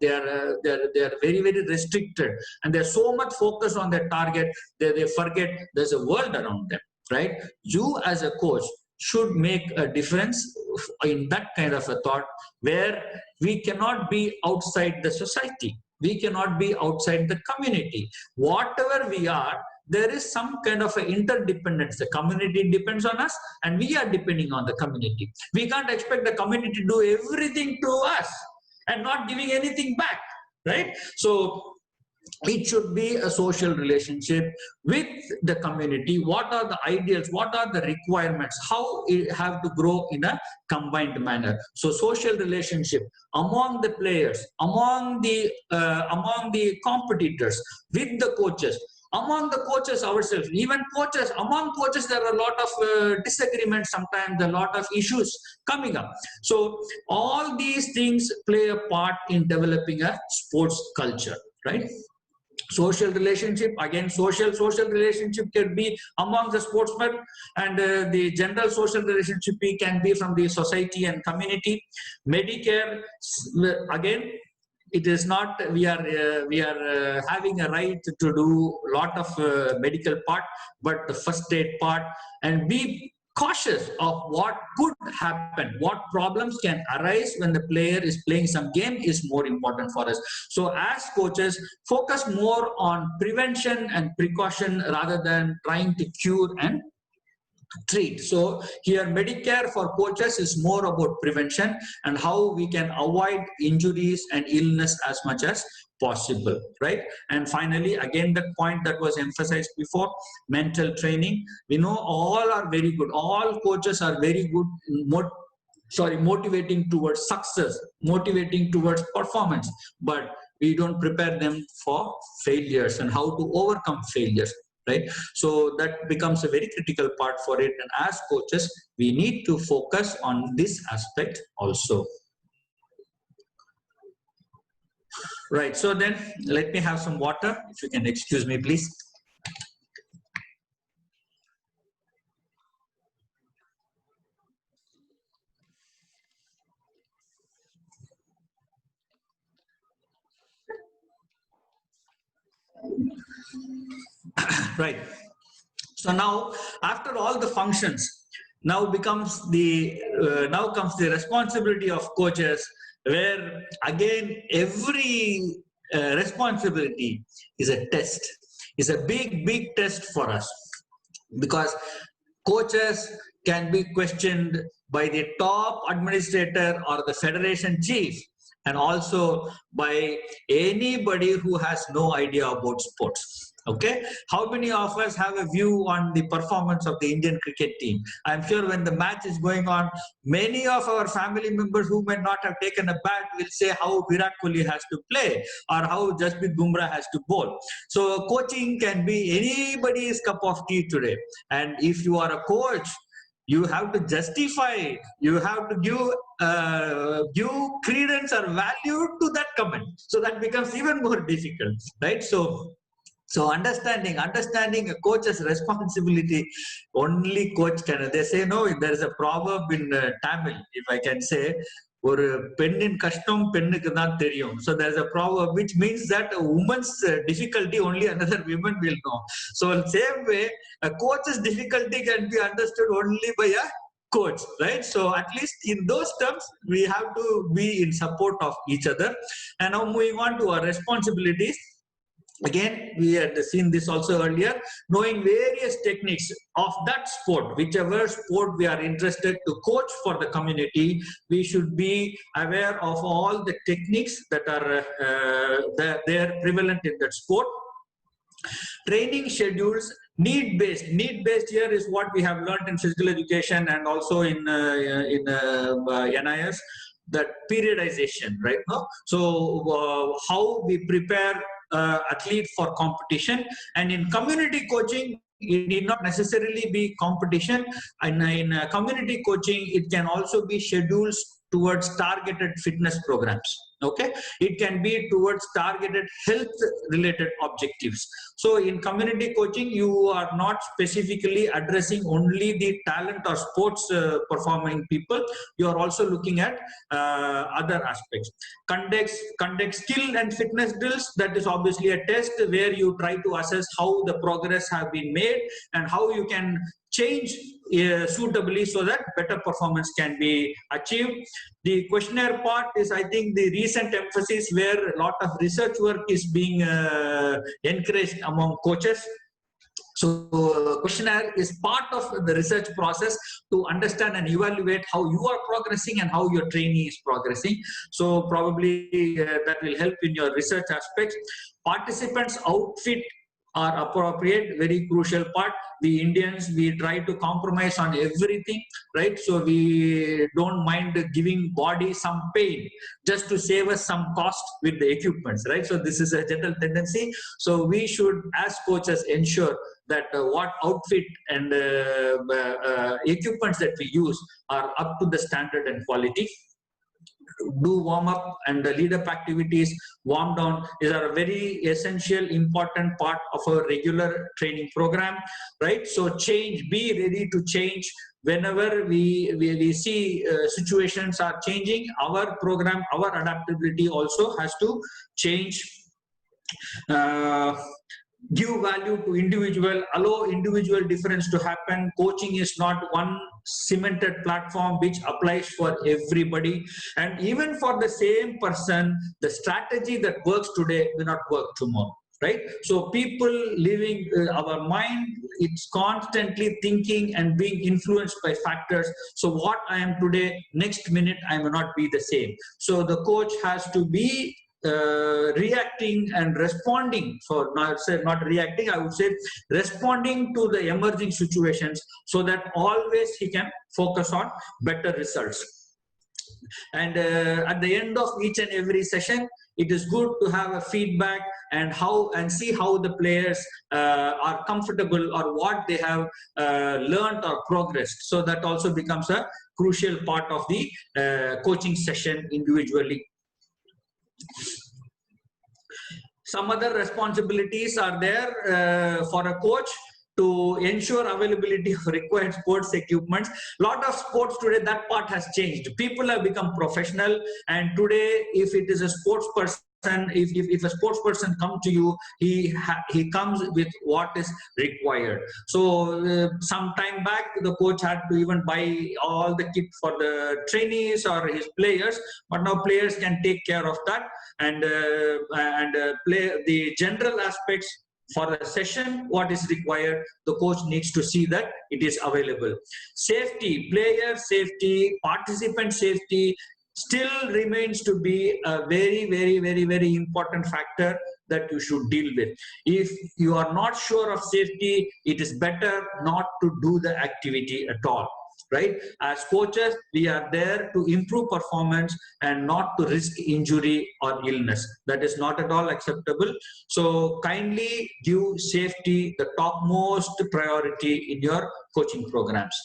very, very restricted, and they're so much focused on their target that they forget there's a world around them. Right? You as a coach should make a difference in that kind of a thought, where we cannot be outside the society. We cannot be outside the community. Whatever we are, there is some kind of an interdependence. The community depends on us and we are depending on the community. We can't expect the community to do everything to us and not giving anything back, right? So it should be a social relationship with the community. What are the ideals? What are the requirements? How it have to grow in a combined manner? So social relationship among the players, among the competitors, with the coaches, among the coaches ourselves, even coaches, among coaches, there are a lot of disagreements, sometimes a lot of issues coming up. So all these things play a part in developing a sports culture, right? Social relationship, again, social relationship can be among the sportsmen, and the general social relationship can be from the society and community. Medicare, again, it is not, we are having a right to do a lot of medical part, but the first aid part, and be cautious of what could happen, what problems can arise when the player is playing some game is more important for us. So as coaches, focus more on prevention and precaution rather than trying to cure and treat. So here Medicare for coaches is more about prevention and how we can avoid injuries and illness as much as possible, right? And finally, again, the point that was emphasized before, mental training. We know all are very good, all coaches are very good motivating towards success, motivating towards performance, but we don't prepare them for failures and how to overcome failures, right? So that becomes a very critical part for it, and as coaches we need to focus on this aspect also, right? So then let me have some water, if you can excuse me please. Right. So now, after all the functions, now comes the responsibility of coaches, where again every responsibility is a test, is a big test for us, because coaches can be questioned by the top administrator or the federation chief, and also by anybody who has no idea about sports. Okay, how many of us have a view on the performance of the Indian cricket team? I'm sure when the match is going on, many of our family members who may not have taken a bat will say how Virat Kohli has to play or how Jasprit Bumrah has to bowl. So coaching can be anybody's cup of tea today. And if you are a coach, you have to justify, you have to give credence or value to that comment. So that becomes even more difficult, right? So understanding a coach's responsibility, only coach can. They say, no, there is a proverb in Tamil, if I can say, ஒரு பெண்ணின் கஷ்டம் பெண்ணுக்கு தான் தெரியும். So there is a proverb which means that a woman's difficulty only another woman will know. So in same way, a coach's difficulty can be understood only by a coach, right? So at least in those terms, we have to be in support of each other. And now moving on to our responsibilities. Again, we had seen this also earlier, knowing various techniques of that sport, whichever sport we are interested to coach for the community, we should be aware of all the techniques that are there prevalent in that sport. Training schedules, need-based here is what we have learned in physical education and also in NIS, that periodization, right? No? So how we prepare athlete for competition, and in community coaching it need not necessarily be competition, and in community coaching it can also be schedules towards targeted fitness programs. Okay, it can be towards targeted health related objectives. So in community coaching, you are not specifically addressing only the talent or sports performing people, you are also looking at other aspects. Conduct skill and fitness drills, that is obviously a test where you try to assess how the progress have been made and how you can change suitably so that better performance can be achieved. The questionnaire part is, I think, the recent emphasis where a lot of research work is being encouraged among coaches. So questionnaire is part of the research process to understand and evaluate how you are progressing and how your trainee is progressing. So probably that will help in your research aspects. Participants' outfit are appropriate, very crucial part. We Indians, we try to compromise on everything, right? So we don't mind giving body some pain just to save us some cost with the equipments, right? So this is a general tendency. So we should, as coaches, ensure that what outfit and equipments that we use are up to the standard and quality. Do warm up and the lead up activities, warm down is a very essential, important part of our regular training program, right? So change, be ready to change whenever we see situations are changing. Our program, our adaptability also has to change. Give value to individual, allow individual difference to happen. Coaching is not one cemented platform which applies for everybody, and even for the same person, the strategy that works today will not work tomorrow, right? So people living, our mind, it's constantly thinking and being influenced by factors. So what I am today, next minute I may not be the same. So the coach has to be reacting and responding, so not reacting, I would say responding to the emerging situations, so that always he can focus on better results. And at the end of each and every session, it is good to have a feedback and see how the players are comfortable or what they have learned or progressed. So that also becomes a crucial part of the coaching session individually. Some other responsibilities are there for a coach to ensure availability of required sports equipments. Lot of sports today, that part has changed. People have become professional, and today if it is a sports person, if a sports person comes to you, he comes with what is required. So some time back, the coach had to even buy all the kit for the trainees or his players, but now players can take care of that and play the general aspects. For a session, what is required, the coach needs to see that it is available. Safety, player safety, participant safety still remains to be a very important factor that you should deal with. If you are not sure of safety, it is better not to do the activity at all, right? As coaches, we are there to improve performance and not to risk injury or illness. That is not at all acceptable. So kindly give safety the topmost priority in your coaching programs.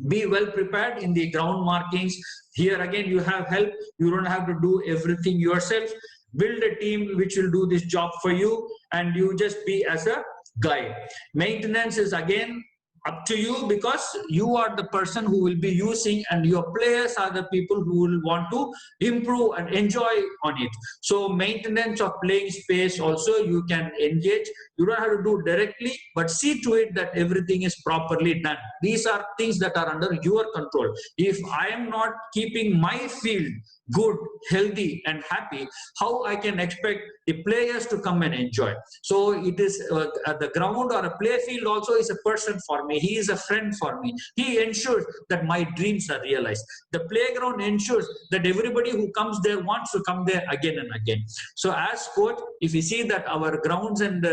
Be well prepared in the ground markings. Here again, you have help. You don't have to do everything yourself. Build a team which will do this job for you, and you just be as a guide. Maintenance is again up to you, because you are the person who will be using, and your players are the people who will want to improve and enjoy on it. So maintenance of playing space also you can engage. You don't have to do directly, but see to it that everything is properly done. These are things that are under your control. If I am not keeping my field good, healthy and happy, how I can expect the players to come and enjoy? So it is the ground or a play field also is a person for me. He is a friend for me. He ensures that my dreams are realized. The playground ensures that everybody who comes there wants to come there again and again. So as coach, if we see that our grounds and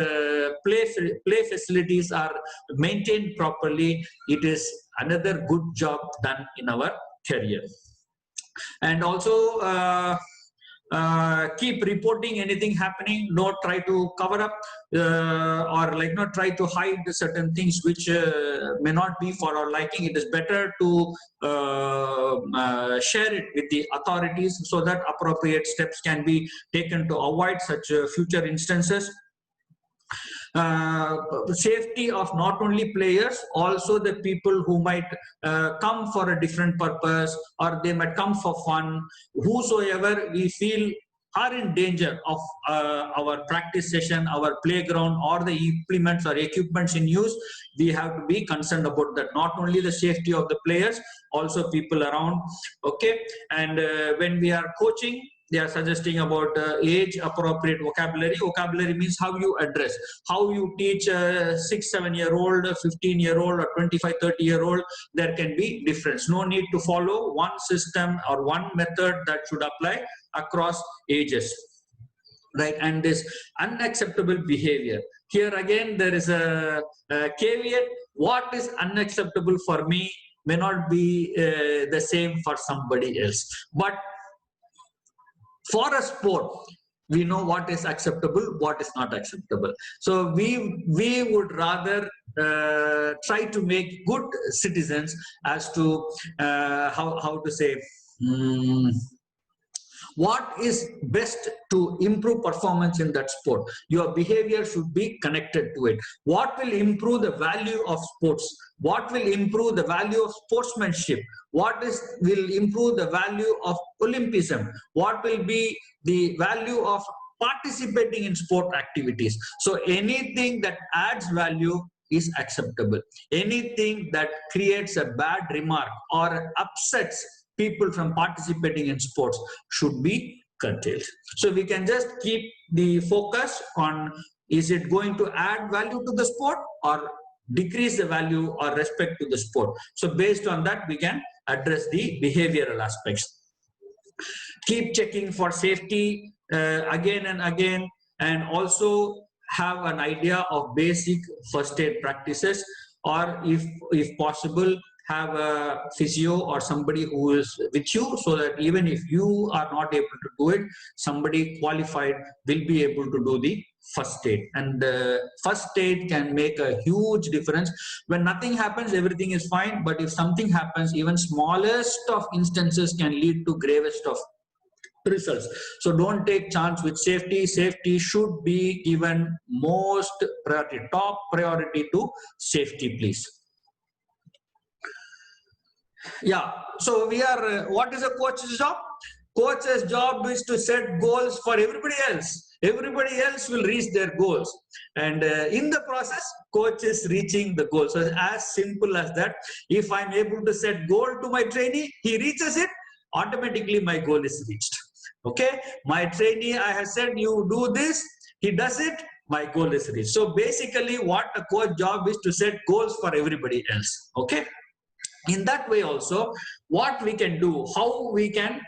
play facilities are maintained properly, it is another good job done in our career. And also keep reporting anything happening. Not try to cover up or not try to hide certain things which may not be for our liking. It is better to share it with the authorities so that appropriate steps can be taken to avoid such future instances. Safety of not only players, also the people who might come for a different purpose, or they might come for fun. Whosoever we feel are in danger of our practice session, our playground, or the implements or equipments in use, we have to be concerned about that. Not only the safety of the players, also people around. Okay, and when we are coaching, they are suggesting about age appropriate vocabulary. Vocabulary means how you address, how you teach a 6-7 year old, a 15-year-old, or 25-30-year-old. There can be difference. No need to follow one system or one method that should apply across ages, right? And this unacceptable behavior, here again there is a caveat. What is unacceptable for me may not be the same for somebody else, but for a sport, we know what is acceptable, what is not acceptable. So we would rather try to make good citizens as to how to say, what is best to improve performance in that sport. Your behavior should be connected to it. What will improve the value of sports? What will improve the value of sportsmanship? What will improve the value of Olympism? What will be the value of participating in sport activities? So anything that adds value is acceptable. Anything that creates a bad remark or upsets people from participating in sports should be curtailed. So we can just keep the focus on, is it going to add value to the sport or decrease the value or respect to the sport? So based on that, we can address the behavioral aspects. Keep checking for safety again and again, and also have an idea of basic first aid practices, or if possible, have a physio or somebody who is with you, so that even if you are not able to do it, somebody qualified will be able to do the first aid. And first aid can make a huge difference. When nothing happens, everything is fine, but if something happens, even smallest of instances can lead to gravest of results. So don't take chance with safety. Safety should be given most priority, top priority to safety, please. Yeah, so we are, what is a coach's job? Coach's job is to set goals for everybody else. Everybody else will reach their goals. And in the process, coach is reaching the goal. So it's as simple as that. If I'm able to set goal to my trainee, he reaches it, automatically my goal is reached. Okay, my trainee, I have said you do this, he does it, my goal is reached. So basically what a coach job is to set goals for everybody else. Okay. In that way also, what we can do, how we can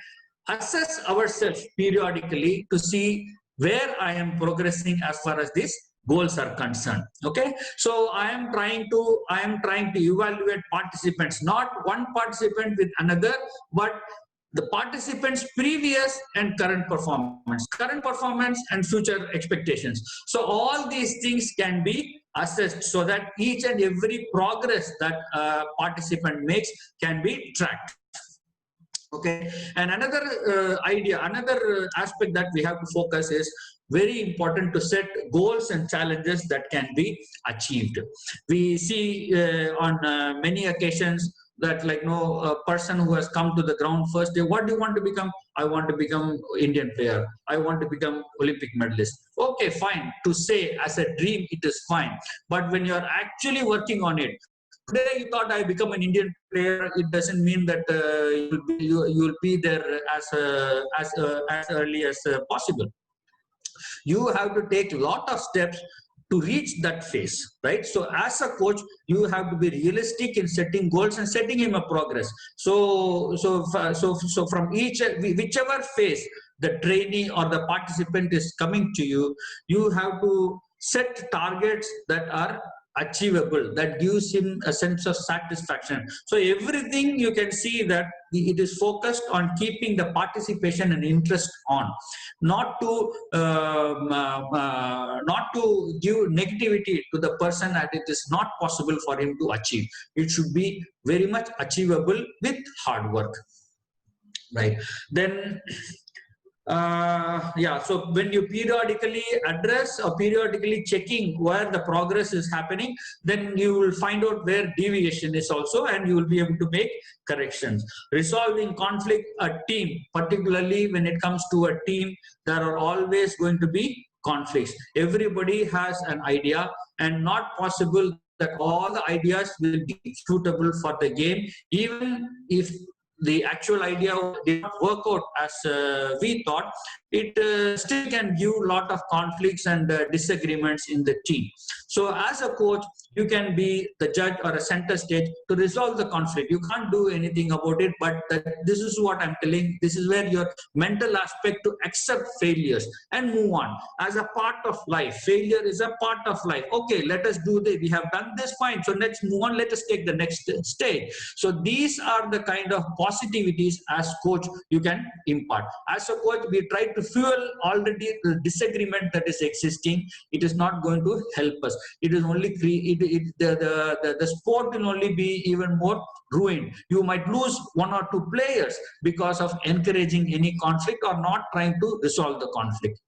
assess ourselves periodically to see where I am progressing as far as these goals are concerned. Okay, so I am trying to evaluate participants, not one participant with another, but the participants' previous and current performance and future expectations. So all these things can be assessed so that each and every progress that a participant makes can be tracked. Okay, and another another aspect that we have to focus is very important to set goals and challenges that can be achieved. We see on many occasions that, like, no, a person who has come to the ground first day, what do you want to become? I want to become Indian player. I want to become Olympic medalist. Okay, fine. To say as a dream, it is fine. But when you are actually working on it, today you thought I become an Indian player, it doesn't mean that you will be there as early as possible. You have to take a lot of steps to reach that phase, right? So as a coach, you have to be realistic in setting goals and setting him a progress. So from whichever phase the trainee or the participant is coming to you, you have to set targets that are achievable, that gives him a sense of satisfaction. So everything you can see that it is focused on keeping the participation and interest on, not to give negativity to the person that it is not possible for him to achieve. It should be very much achievable with hard work, right? Then Yeah, so when you periodically address or periodically checking where the progress is happening, then you will find out where deviation is also, and you will be able to make corrections. Resolving conflict, a team, particularly when it comes to a team, there are always going to be conflicts. Everybody has an idea, and not possible that all the ideas will be suitable for the game, even if the actual idea did not work out as we thought. It still can give a lot of conflicts and disagreements in the team. So as a coach, you can be the judge or a center stage to resolve the conflict. You can't do anything about it, but this is what I'm telling. This is where your mental aspect to accept failures and move on. As a part of life, failure is a part of life. Okay, let us do this. We have done this, fine. So let's move on. Let us take the next stage. So these are the kind of positivities as coach you can impart. As a coach, we try to fuel already the disagreement that is existing. It is not going to help us. It is only the sport will only be even more ruined. You might lose one or two players because of encouraging any conflict or not trying to resolve the conflict.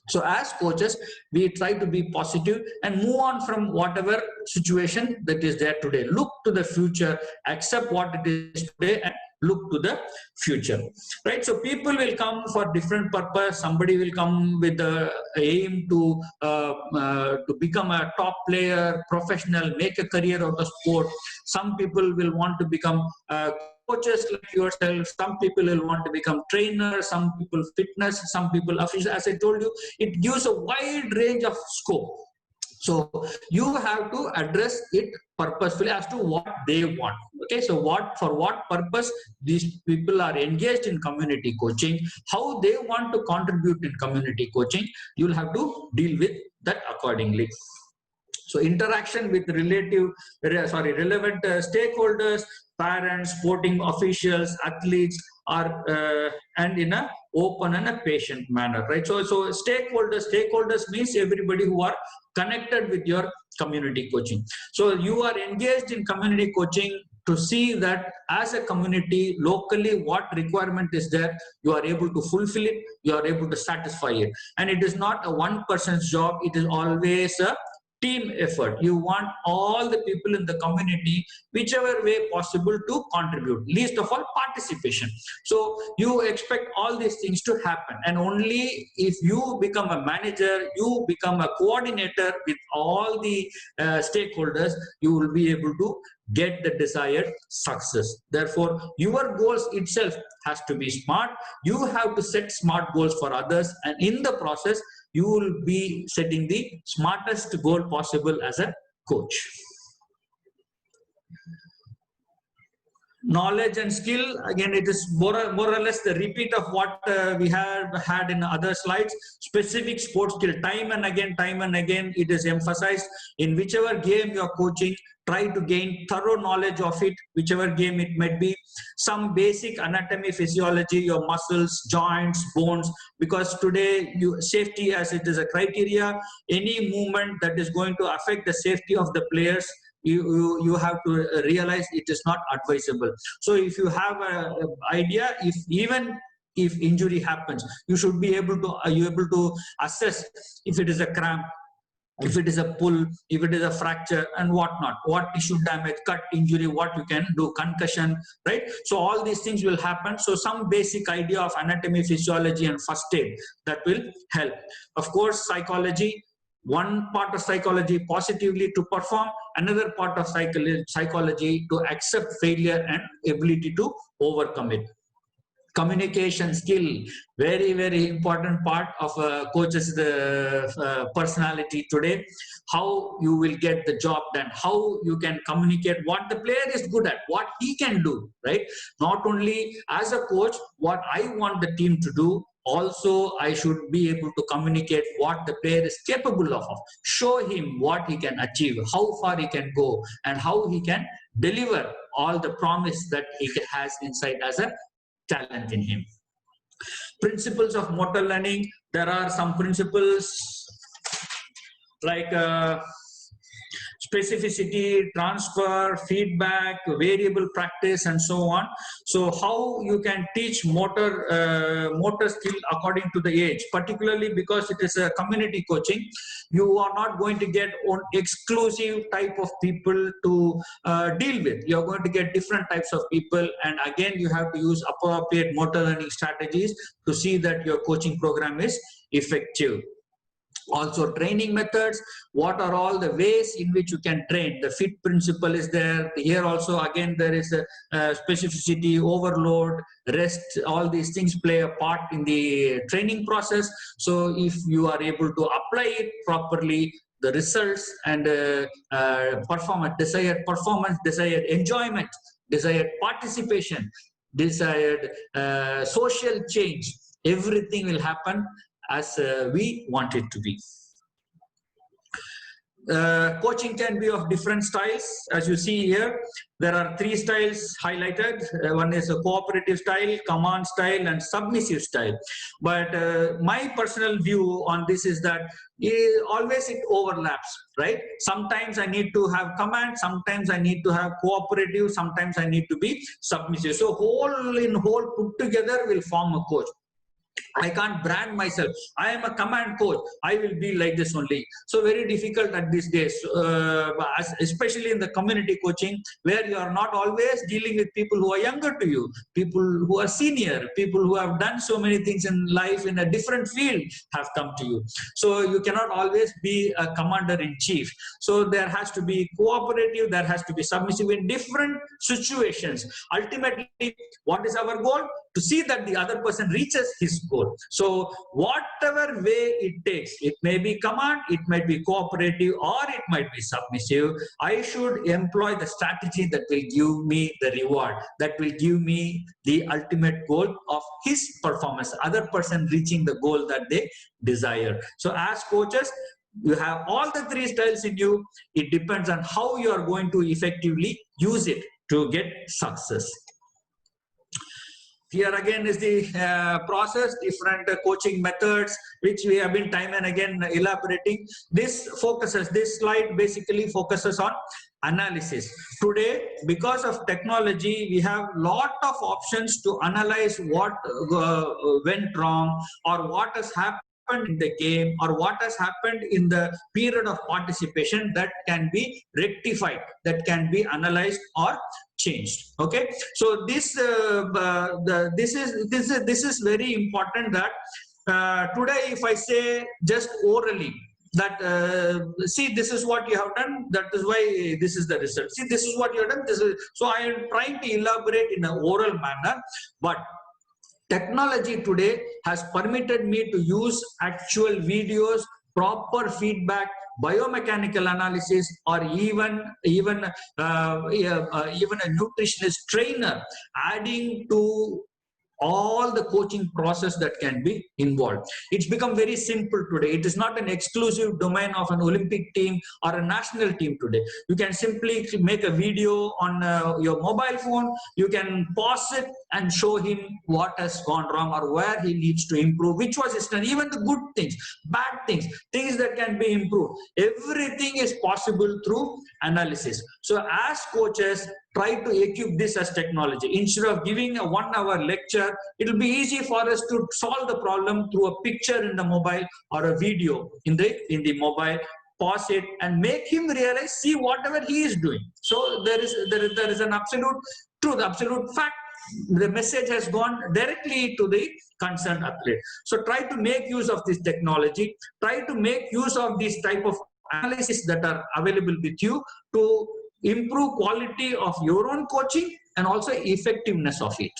So as coaches, we try to be positive and move on from whatever situation that is there today. Look to the future, accept what it is today, and look to the future. Right? So people will come for different purpose. Somebody will come with the aim to become a top player, professional, make a career out of sport. Some people will want to become coaches like yourself. Some people will want to become trainers, some people fitness, some people officials. As I told you, it gives a wide range of scope. So you have to address it purposefully as to what they want. Okay, so for what purpose these people are engaged in community coaching, how they want to contribute in community coaching, you'll have to deal with that accordingly. So interaction with relevant stakeholders, parents, sporting officials, athletes, are and in a open and a patient manner, right? So stakeholders means everybody who are connected with your community coaching. So you are engaged in community coaching to see that as a community locally what requirement is there, you are able to fulfill it, you are able to satisfy it. And it is not a one person's job, it is always a team effort. You want all the people in the community, whichever way possible, to contribute, least of all participation. So you expect all these things to happen, and only if you become a manager, you become a coordinator with all the stakeholders, you will be able to get the desired success. Therefore, your goals itself has to be smart. You have to set smart goals for others, and in the process, you will be setting the smartest goal possible as a coach. Knowledge and skill, again, it is more or less the repeat of what we have had in other slides. Specific sports skill, time and again, it is emphasized. In whichever game you are coaching, try to gain thorough knowledge of it, whichever game it might be. Some basic anatomy, physiology, your muscles, joints, bones, because today safety as it is a criteria. Any movement that is going to affect the safety of the players, you have to realize it is not advisable. So if you have an idea, if injury happens, you should be able to assess if it is a cramp, if it is a pull, if it is a fracture, and whatnot, what tissue damage, cut, injury, what you can do, concussion, right? So all these things will happen. So some basic idea of anatomy, physiology, and first aid, that will help. Of course, psychology. One part of psychology positively to perform, another part of psychology to accept failure and ability to overcome it. Communication skill, very important part of a coach's personality today. How you will get the job done, how you can communicate what the player is good at, what he can do, right? Not only as a coach what I want the team to do, also I should be able to communicate what the player is capable of. Show him what he can achieve, how far he can go, and how he can deliver all the promise that he has inside as a talent in him. Principles of motor learning. There are some principles like specificity, transfer, feedback, variable practice, and so on. So how you can teach motor skill according to the age, particularly because it is a community coaching. You are not going to get one exclusive type of people to deal with. You're going to get different types of people, and again you have to use appropriate motor learning strategies to see that your coaching program is effective. Also training methods, what are all the ways in which you can train? The fit principle is there. Here also again there is a specificity, overload, rest, all these things play a part in the training process. So if you are able to apply it properly, the results and performance, desired performance, desired enjoyment, desired participation, desired social change, everything will happen as we want it to be. Coaching can be of different styles. As you see here, there are 3 styles highlighted. One is a cooperative style, command style, and submissive style. But my personal view on this is that always it overlaps, right? Sometimes I need to have command, sometimes I need to have cooperative, sometimes I need to be submissive. So whole in whole put together will form a coach. I can't brand myself. I am a command coach. I will be like this only. So very difficult at these days, especially in the community coaching, where you are not always dealing with people who are younger to you, people who are senior, people who have done so many things in life in a different field have come to you. So you cannot always be a commander-in-chief. So there has to be cooperative, there has to be submissive in different situations. Ultimately, what is our goal? To see that the other person reaches his goal. So whatever way it takes, it may be command, it might be cooperative, or it might be submissive, I should employ the strategy that will give me the reward, that will give me the ultimate goal of his performance, other person reaching the goal that they desire. So as coaches, you have all the 3 styles in you. It depends on how you are going to effectively use it to get success. Here again is the process, different coaching methods, which we have been time and again elaborating. This slide basically focuses on analysis. Today, because of technology, we have lot of options to analyze what went wrong, or what has happened in the game, or what has happened in the period of participation that can be rectified, that can be analyzed or changed. Okay, so this is very important, that today if I say just orally that see, this is what you have done, that is why this is the result, see, this is what you have done, this is, so I am trying to elaborate in an oral manner. But technology today has permitted me to use actual videos, proper feedback, biomechanical analysis, or even a nutritionist trainer, adding to all the coaching process that can be involved. It's become very simple today. It is not an exclusive domain of an Olympic team or a national team today. You can simply make a video on your mobile phone. You can pause it and show him what has gone wrong or where he needs to improve, which was his turn, even the good things, bad things, things that can be improved. Everything is possible through analysis. So as coaches, try to equip this as technology. Instead of giving a 1-hour lecture, it will be easy for us to solve the problem through a picture in the mobile or a video in the mobile. Pause it and make him realize, see whatever he is doing. So there is an absolute truth, absolute fact. The message has gone directly to the concerned athlete. So try to make use of this technology. Try to make use of this type of analysis that are available with you to improve quality of your own coaching and also effectiveness of it.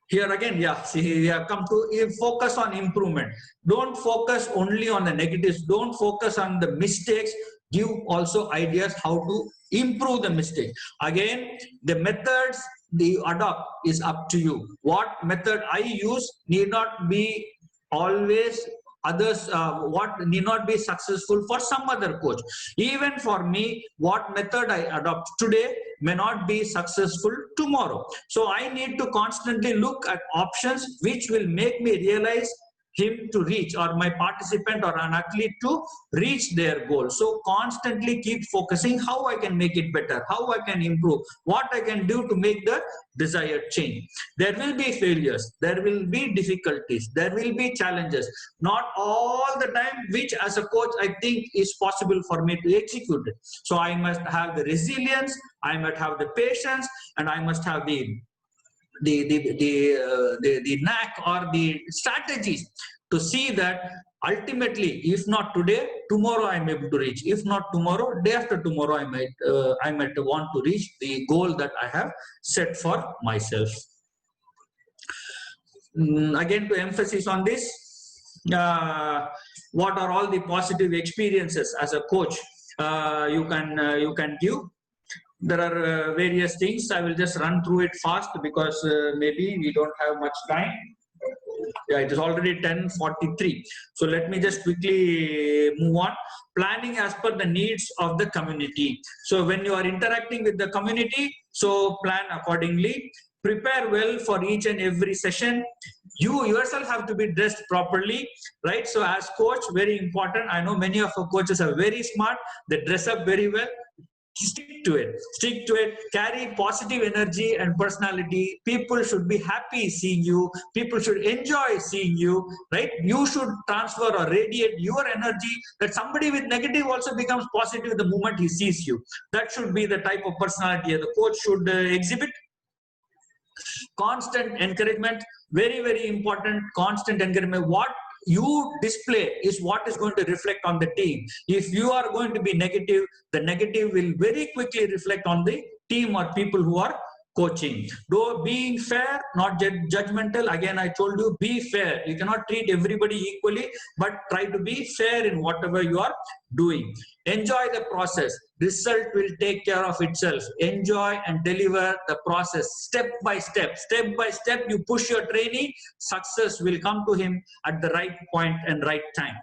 Here again, yeah, see, we have come to focus on improvement. Don't focus only on the negatives. Don't focus on the mistakes. Give also ideas how to improve the mistake. Again, the methods you adopt is up to you. What method I use need not be always others, what need not be successful for some other coach. Even for me, what method I adopt today may not be successful tomorrow. So I need to constantly look at options which will make me realize him to reach, or my participant or an athlete to reach their goal. So constantly keep focusing how I can make it better, how I can improve, what I can do to make the desired change. There will be failures, there will be difficulties, there will be challenges, not all the time, which as a coach I think is possible for me to execute it. So I must have the resilience, I must have the patience, and I must have the knack or the strategies to see that ultimately, if not today, tomorrow I'm able to reach. If not tomorrow, day after tomorrow, I might want to reach the goal that I have set for myself. Again, to emphasis on this, what are all the positive experiences as a coach you can give? There are various things. I will just run through it fast because maybe we don't have much time. Yeah, it is already 10:43. So let me just quickly move on. Planning as per the needs of the community. So when you are interacting with the community, so plan accordingly. Prepare well for each and every session. You yourself have to be dressed properly, right? So as coach, very important. I know many of our coaches are very smart. They dress up very well. Stick to it, stick to it. Carry positive energy and personality. People should be happy seeing you, people should enjoy seeing you, right? You should transfer or radiate your energy, that somebody with negative also becomes positive the moment he sees you. That should be the type of personality the coach should exhibit. Constant encouragement, very important. Constant encouragement. What you display is what is going to reflect on the team. If you are going to be negative, the negative will very quickly reflect on the team or people who are coaching. Though being fair, not judgmental. Again, I told you, be fair. You cannot treat everybody equally, but try to be fair in whatever you are doing. Enjoy the process. Result will take care of itself. Enjoy and deliver the process step by step. Step by step, you push your trainee, success will come to him at the right point and right time.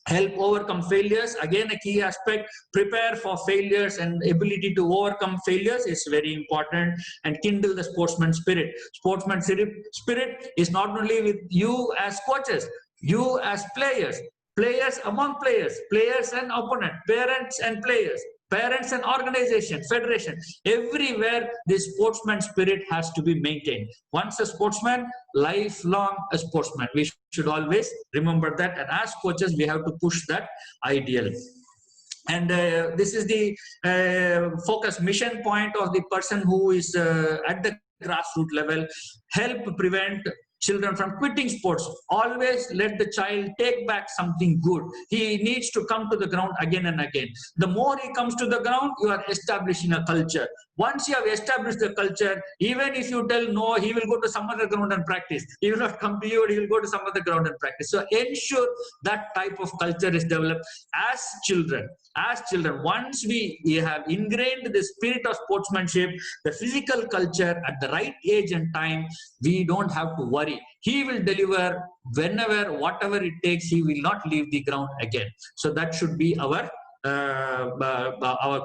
Help overcome failures. Again, a key aspect. Prepare for failures, and ability to overcome failures is very important. And kindle the sportsman spirit. Sportsman spirit is not only with you as coaches, you as players, players among players, players and opponent, parents and players, parents and organization, federation, everywhere this sportsman spirit has to be maintained. Once a sportsman, lifelong a sportsman. We should always remember that, and as coaches we have to push that ideal. And this is the focus mission point of the person who is at the grassroots level. Help prevent children from quitting sports. Always let the child take back something good. He needs to come to the ground again and again. The more he comes to the ground, you are establishing a culture. Once you have established the culture, even if you tell no, he will go to some other ground and practice. He will not come to you, he will go to some other ground and practice. So ensure that type of culture is developed as children. As children, once we have ingrained the spirit of sportsmanship, the physical culture at the right age and time, we don't have to worry. He will deliver whenever, whatever it takes. He will not leave the ground again. So that should be our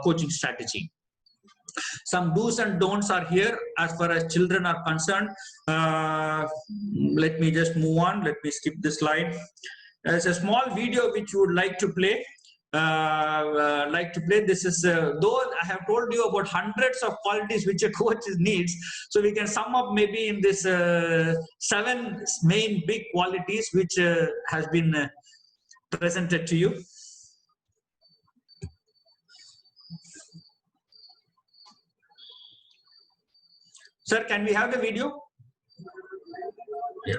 coaching strategy. Some do's and don'ts are here as far as children are concerned. Let me just move on. Let me skip this slide. There's a small video which you would like to play. This is though I have told you about hundreds of qualities which a coach needs, so we can sum up maybe in this 7 main big qualities which has been presented to you. Sir, can we have the video? Yeah.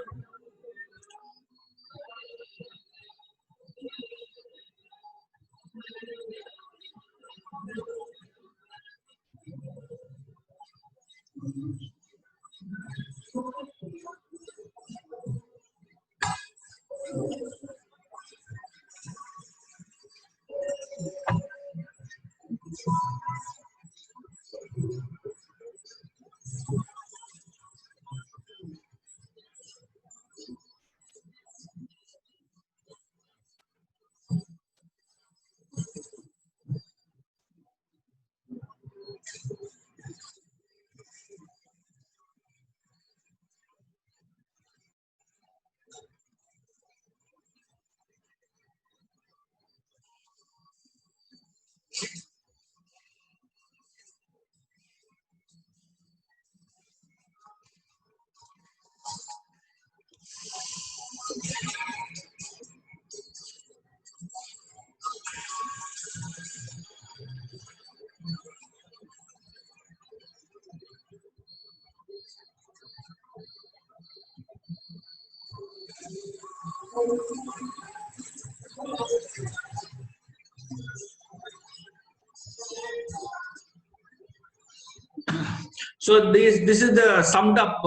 So this is the summed up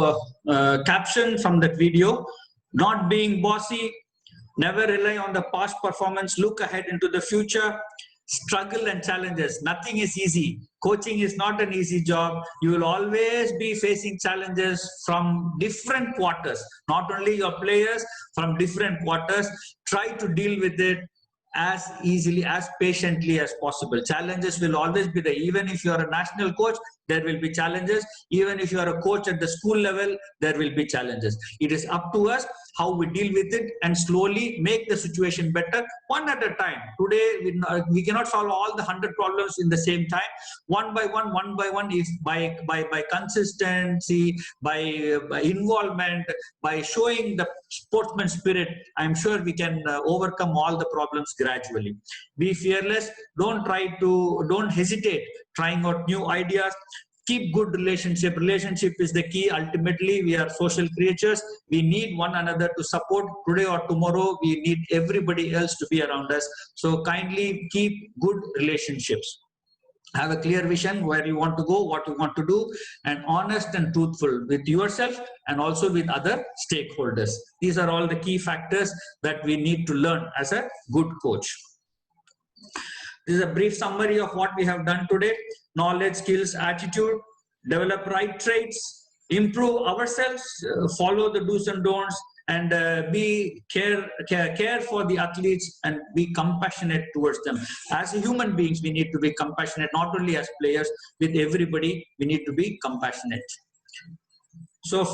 caption from that video. Not being bossy, never rely on the past performance, look ahead into the future, struggle and challenges. Nothing is easy. Coaching is not an easy job. You will always be facing challenges from different quarters, not only your players, from different quarters. Try to deal with it as easily, as patiently as possible. Challenges will always be there. Even if you are a national coach, there will be challenges. Even if you are a coach at the school level, there will be challenges. It is up to us how we deal with it and slowly make the situation better, one at a time. Today, we cannot solve all the 100 problems in the same time. One by one, if by consistency, by involvement, by showing the sportsman spirit, I'm sure we can overcome all the problems gradually. Be fearless. Don't hesitate trying out new ideas. Keep good relationship. Relationship is the key. Ultimately, we are social creatures. We need one another to support. Today or tomorrow, we need everybody else to be around us. So kindly keep good relationships. Have a clear vision where you want to go, what you want to do, and honest and truthful with yourself and also with other stakeholders. These are all the key factors that we need to learn as a good coach. This is a brief summary of what we have done today. Knowledge, skills, attitude, develop right traits, improve ourselves, follow the do's and don'ts, and care for the athletes and be compassionate towards them. As human beings, we need to be compassionate, not only as players, with everybody, we need to be compassionate. So,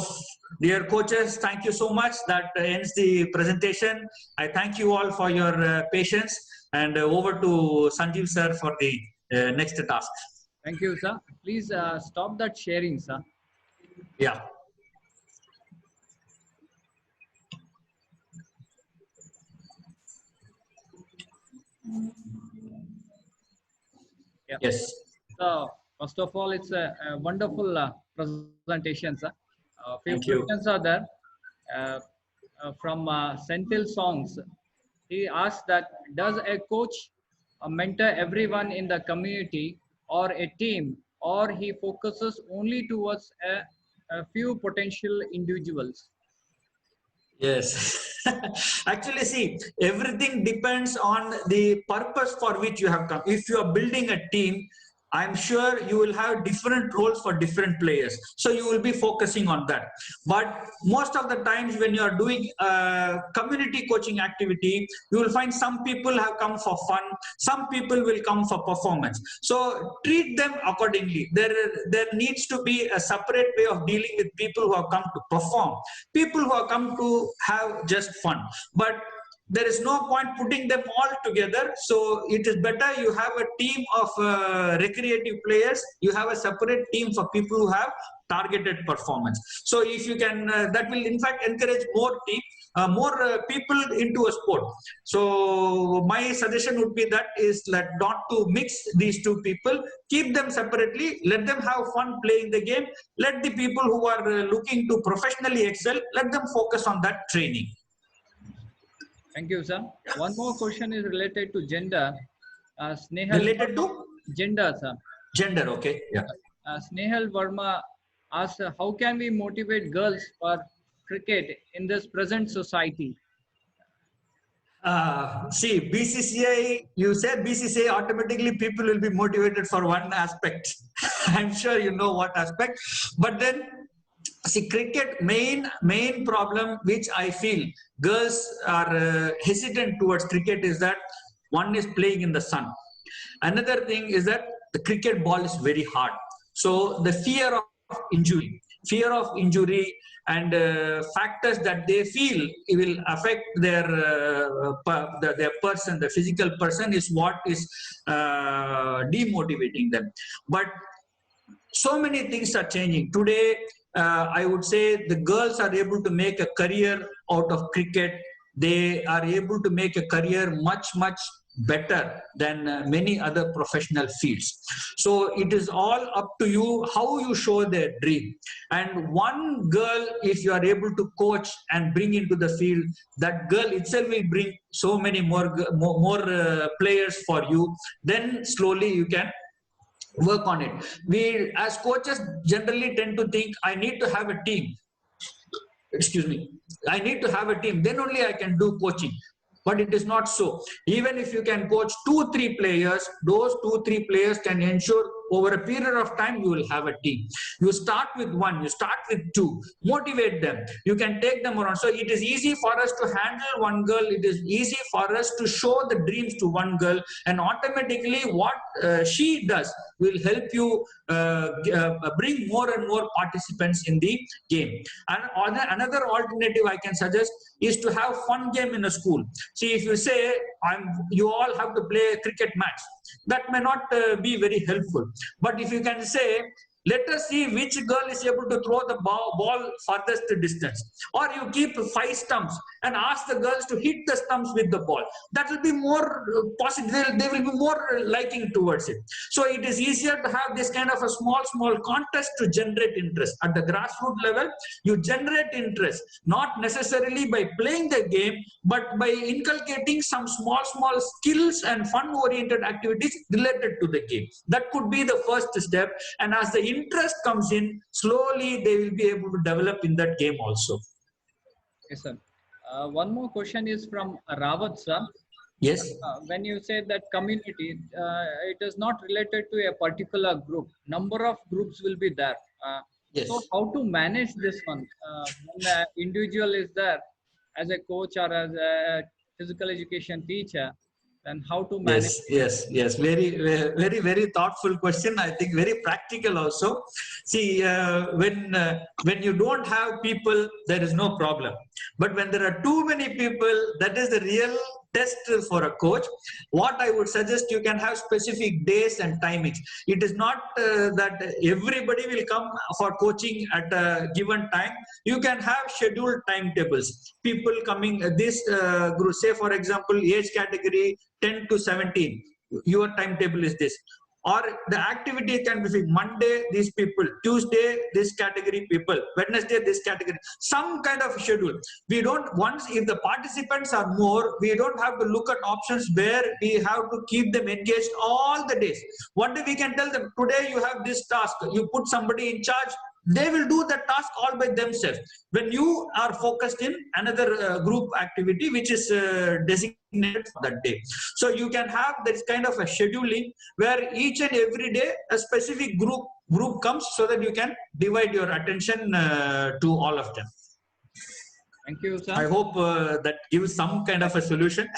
dear coaches, thank you so much. That ends the presentation. I thank you all for your patience, and over to Sanjeev sir for the next task. Thank you, sir. Please stop that sharing, sir. Yeah. Yeah. Yes. So, first of all, it's a wonderful presentation, sir. Few Thank you. questions are there from Senthil Songs. He asked that, does a coach mentor everyone in the community or a team, or he focuses only towards a few potential individuals? Yes. Actually, see, everything depends on the purpose for which you have come. If you are building a team, I'm sure you will have different roles for different players. So you will be focusing on that. But most of the times when you are doing a community coaching activity, you will find some people have come for fun, some people will come for performance. So treat them accordingly. There needs to be a separate way of dealing with people who have come to perform, people who have come to have just fun. But there is no point putting them all together. So it is better you have a team of recreative players. You have a separate team for people who have targeted performance. So if you can, that will in fact encourage more people into a sport. So my suggestion would be that is like not to mix these two people. Keep them separately. Let them have fun playing the game. Let the people who are looking to professionally excel, let them focus on that training. Thank you, sir. One more question is related to gender. Snehal Related to gender, sir. gender, okay. Yeah. Snehal Verma asks, how can we motivate girls for cricket in this present society? See, BCCI, you said BCCI, automatically people will be motivated for one aspect. I'm sure you know what aspect. But then, see, cricket, main problem which I feel girls are hesitant towards cricket is that one is playing in the sun. Another thing is that the cricket ball is very hard. So the fear of injury and factors that they feel it will affect their person, the physical person is what is demotivating them. But so many things are changing today. I would say the girls are able to make a career out of cricket. They are able to make a career much better than many other professional fields. So it is all up to you how you show their dream. And one girl, if you are able to coach and bring into the field, that girl itself will bring so many more players for you. Then slowly you can work on it. We as coaches generally tend to think, I need to have a team. Excuse me, I need to have a team, then only I can do coaching. But it is not so. Even if you can coach 2-3 players, those 2-3 players can ensure over a period of time you will have a team. You start with one, you start with two, motivate them, you can take them around. So it is easy for us to handle one girl, it is easy for us to show the dreams to one girl, and automatically what she does will help you bring more and more participants in the game. And another alternative I can suggest is to have fun game in a school. See, if you say you all have to play a cricket match, that may not be very helpful. But if you can say, let us see which girl is able to throw the ball farthest distance, or you keep 5 stumps and ask the girls to hit the stumps with the ball, that will be more positive. They will be more liking towards it. So it is easier to have this kind of a small contest to generate interest at the grassroots level. You generate interest not necessarily by playing the game, but by inculcating some small skills and fun oriented activities related to the game. That could be the first step, and as the interest comes in, slowly they will be able to develop in that game also. Yes, sir. One more question is from Rawat sir. Yes. When you say that community, it is not related to a particular group. Number of groups will be there. Yes. So how to manage this one? When an individual is there as a coach or as a physical education teacher, then how to manage? Yes. Very thoughtful question. I think very practical also. See, when you don't have people, there is no problem. But when there are too many people, that is the real test for a coach. What I would suggest, you can have specific days and timings. It is not that everybody will come for coaching at a given time. You can have scheduled timetables. People coming this group, say for example, age category 10 to 17. Your timetable is this. Or the activity can be Monday, these people, Tuesday, this category people, Wednesday, this category, some kind of schedule. We don't, once if the participants are more, we don't have to look at options where we have to keep them engaged all the days. One day we can tell them, today you have this task, you put somebody in charge, they will do the task all by themselves. When you are focused in another group activity which is designated for that day. So you can have this kind of a scheduling where each and every day a specific group comes, so that you can divide your attention to all of them. Thank you, sir. I hope that gives some kind of a solution.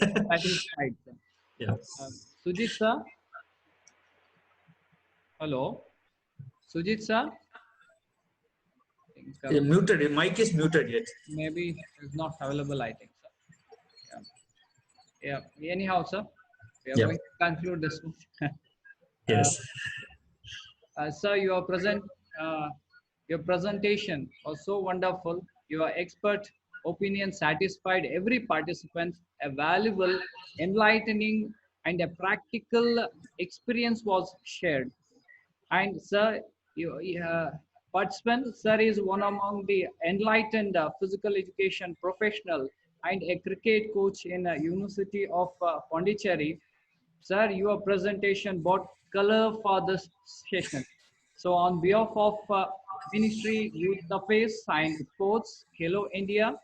That is right, sir. Yeah. Sujit sir. Hello. Sujit sir. Muted. Your mic is muted yet. Maybe it's not available, I think, sir. Yeah. Anyhow, sir, we are going to conclude this one. Yes. Sir, your presentation was so wonderful. Your expert opinion satisfied every participant. A valuable, enlightening, and a practical experience was shared. And sir, participant, sir is one among the enlightened physical education professional and a cricket coach in University of Pondicherry. Sir, your presentation brought color for this session. So on behalf of Ministry Youth Affairs and Sports, Hello India,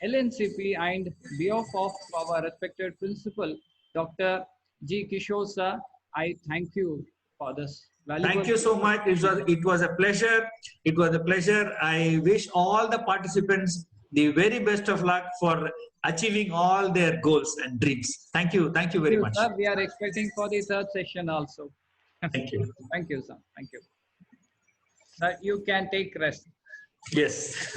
LNCP, and behalf of our respected principal, Dr. G. Kishore sir, I thank you for this valuable. Thank you so much. It was a pleasure. It was a pleasure. I wish all the participants the very best of luck for achieving all their goals and dreams. Thank you. Thank you very much. Sir, we are expecting for the third session also. Thank you. Thank you, sir. Thank you. Sir, you can take rest. Yes.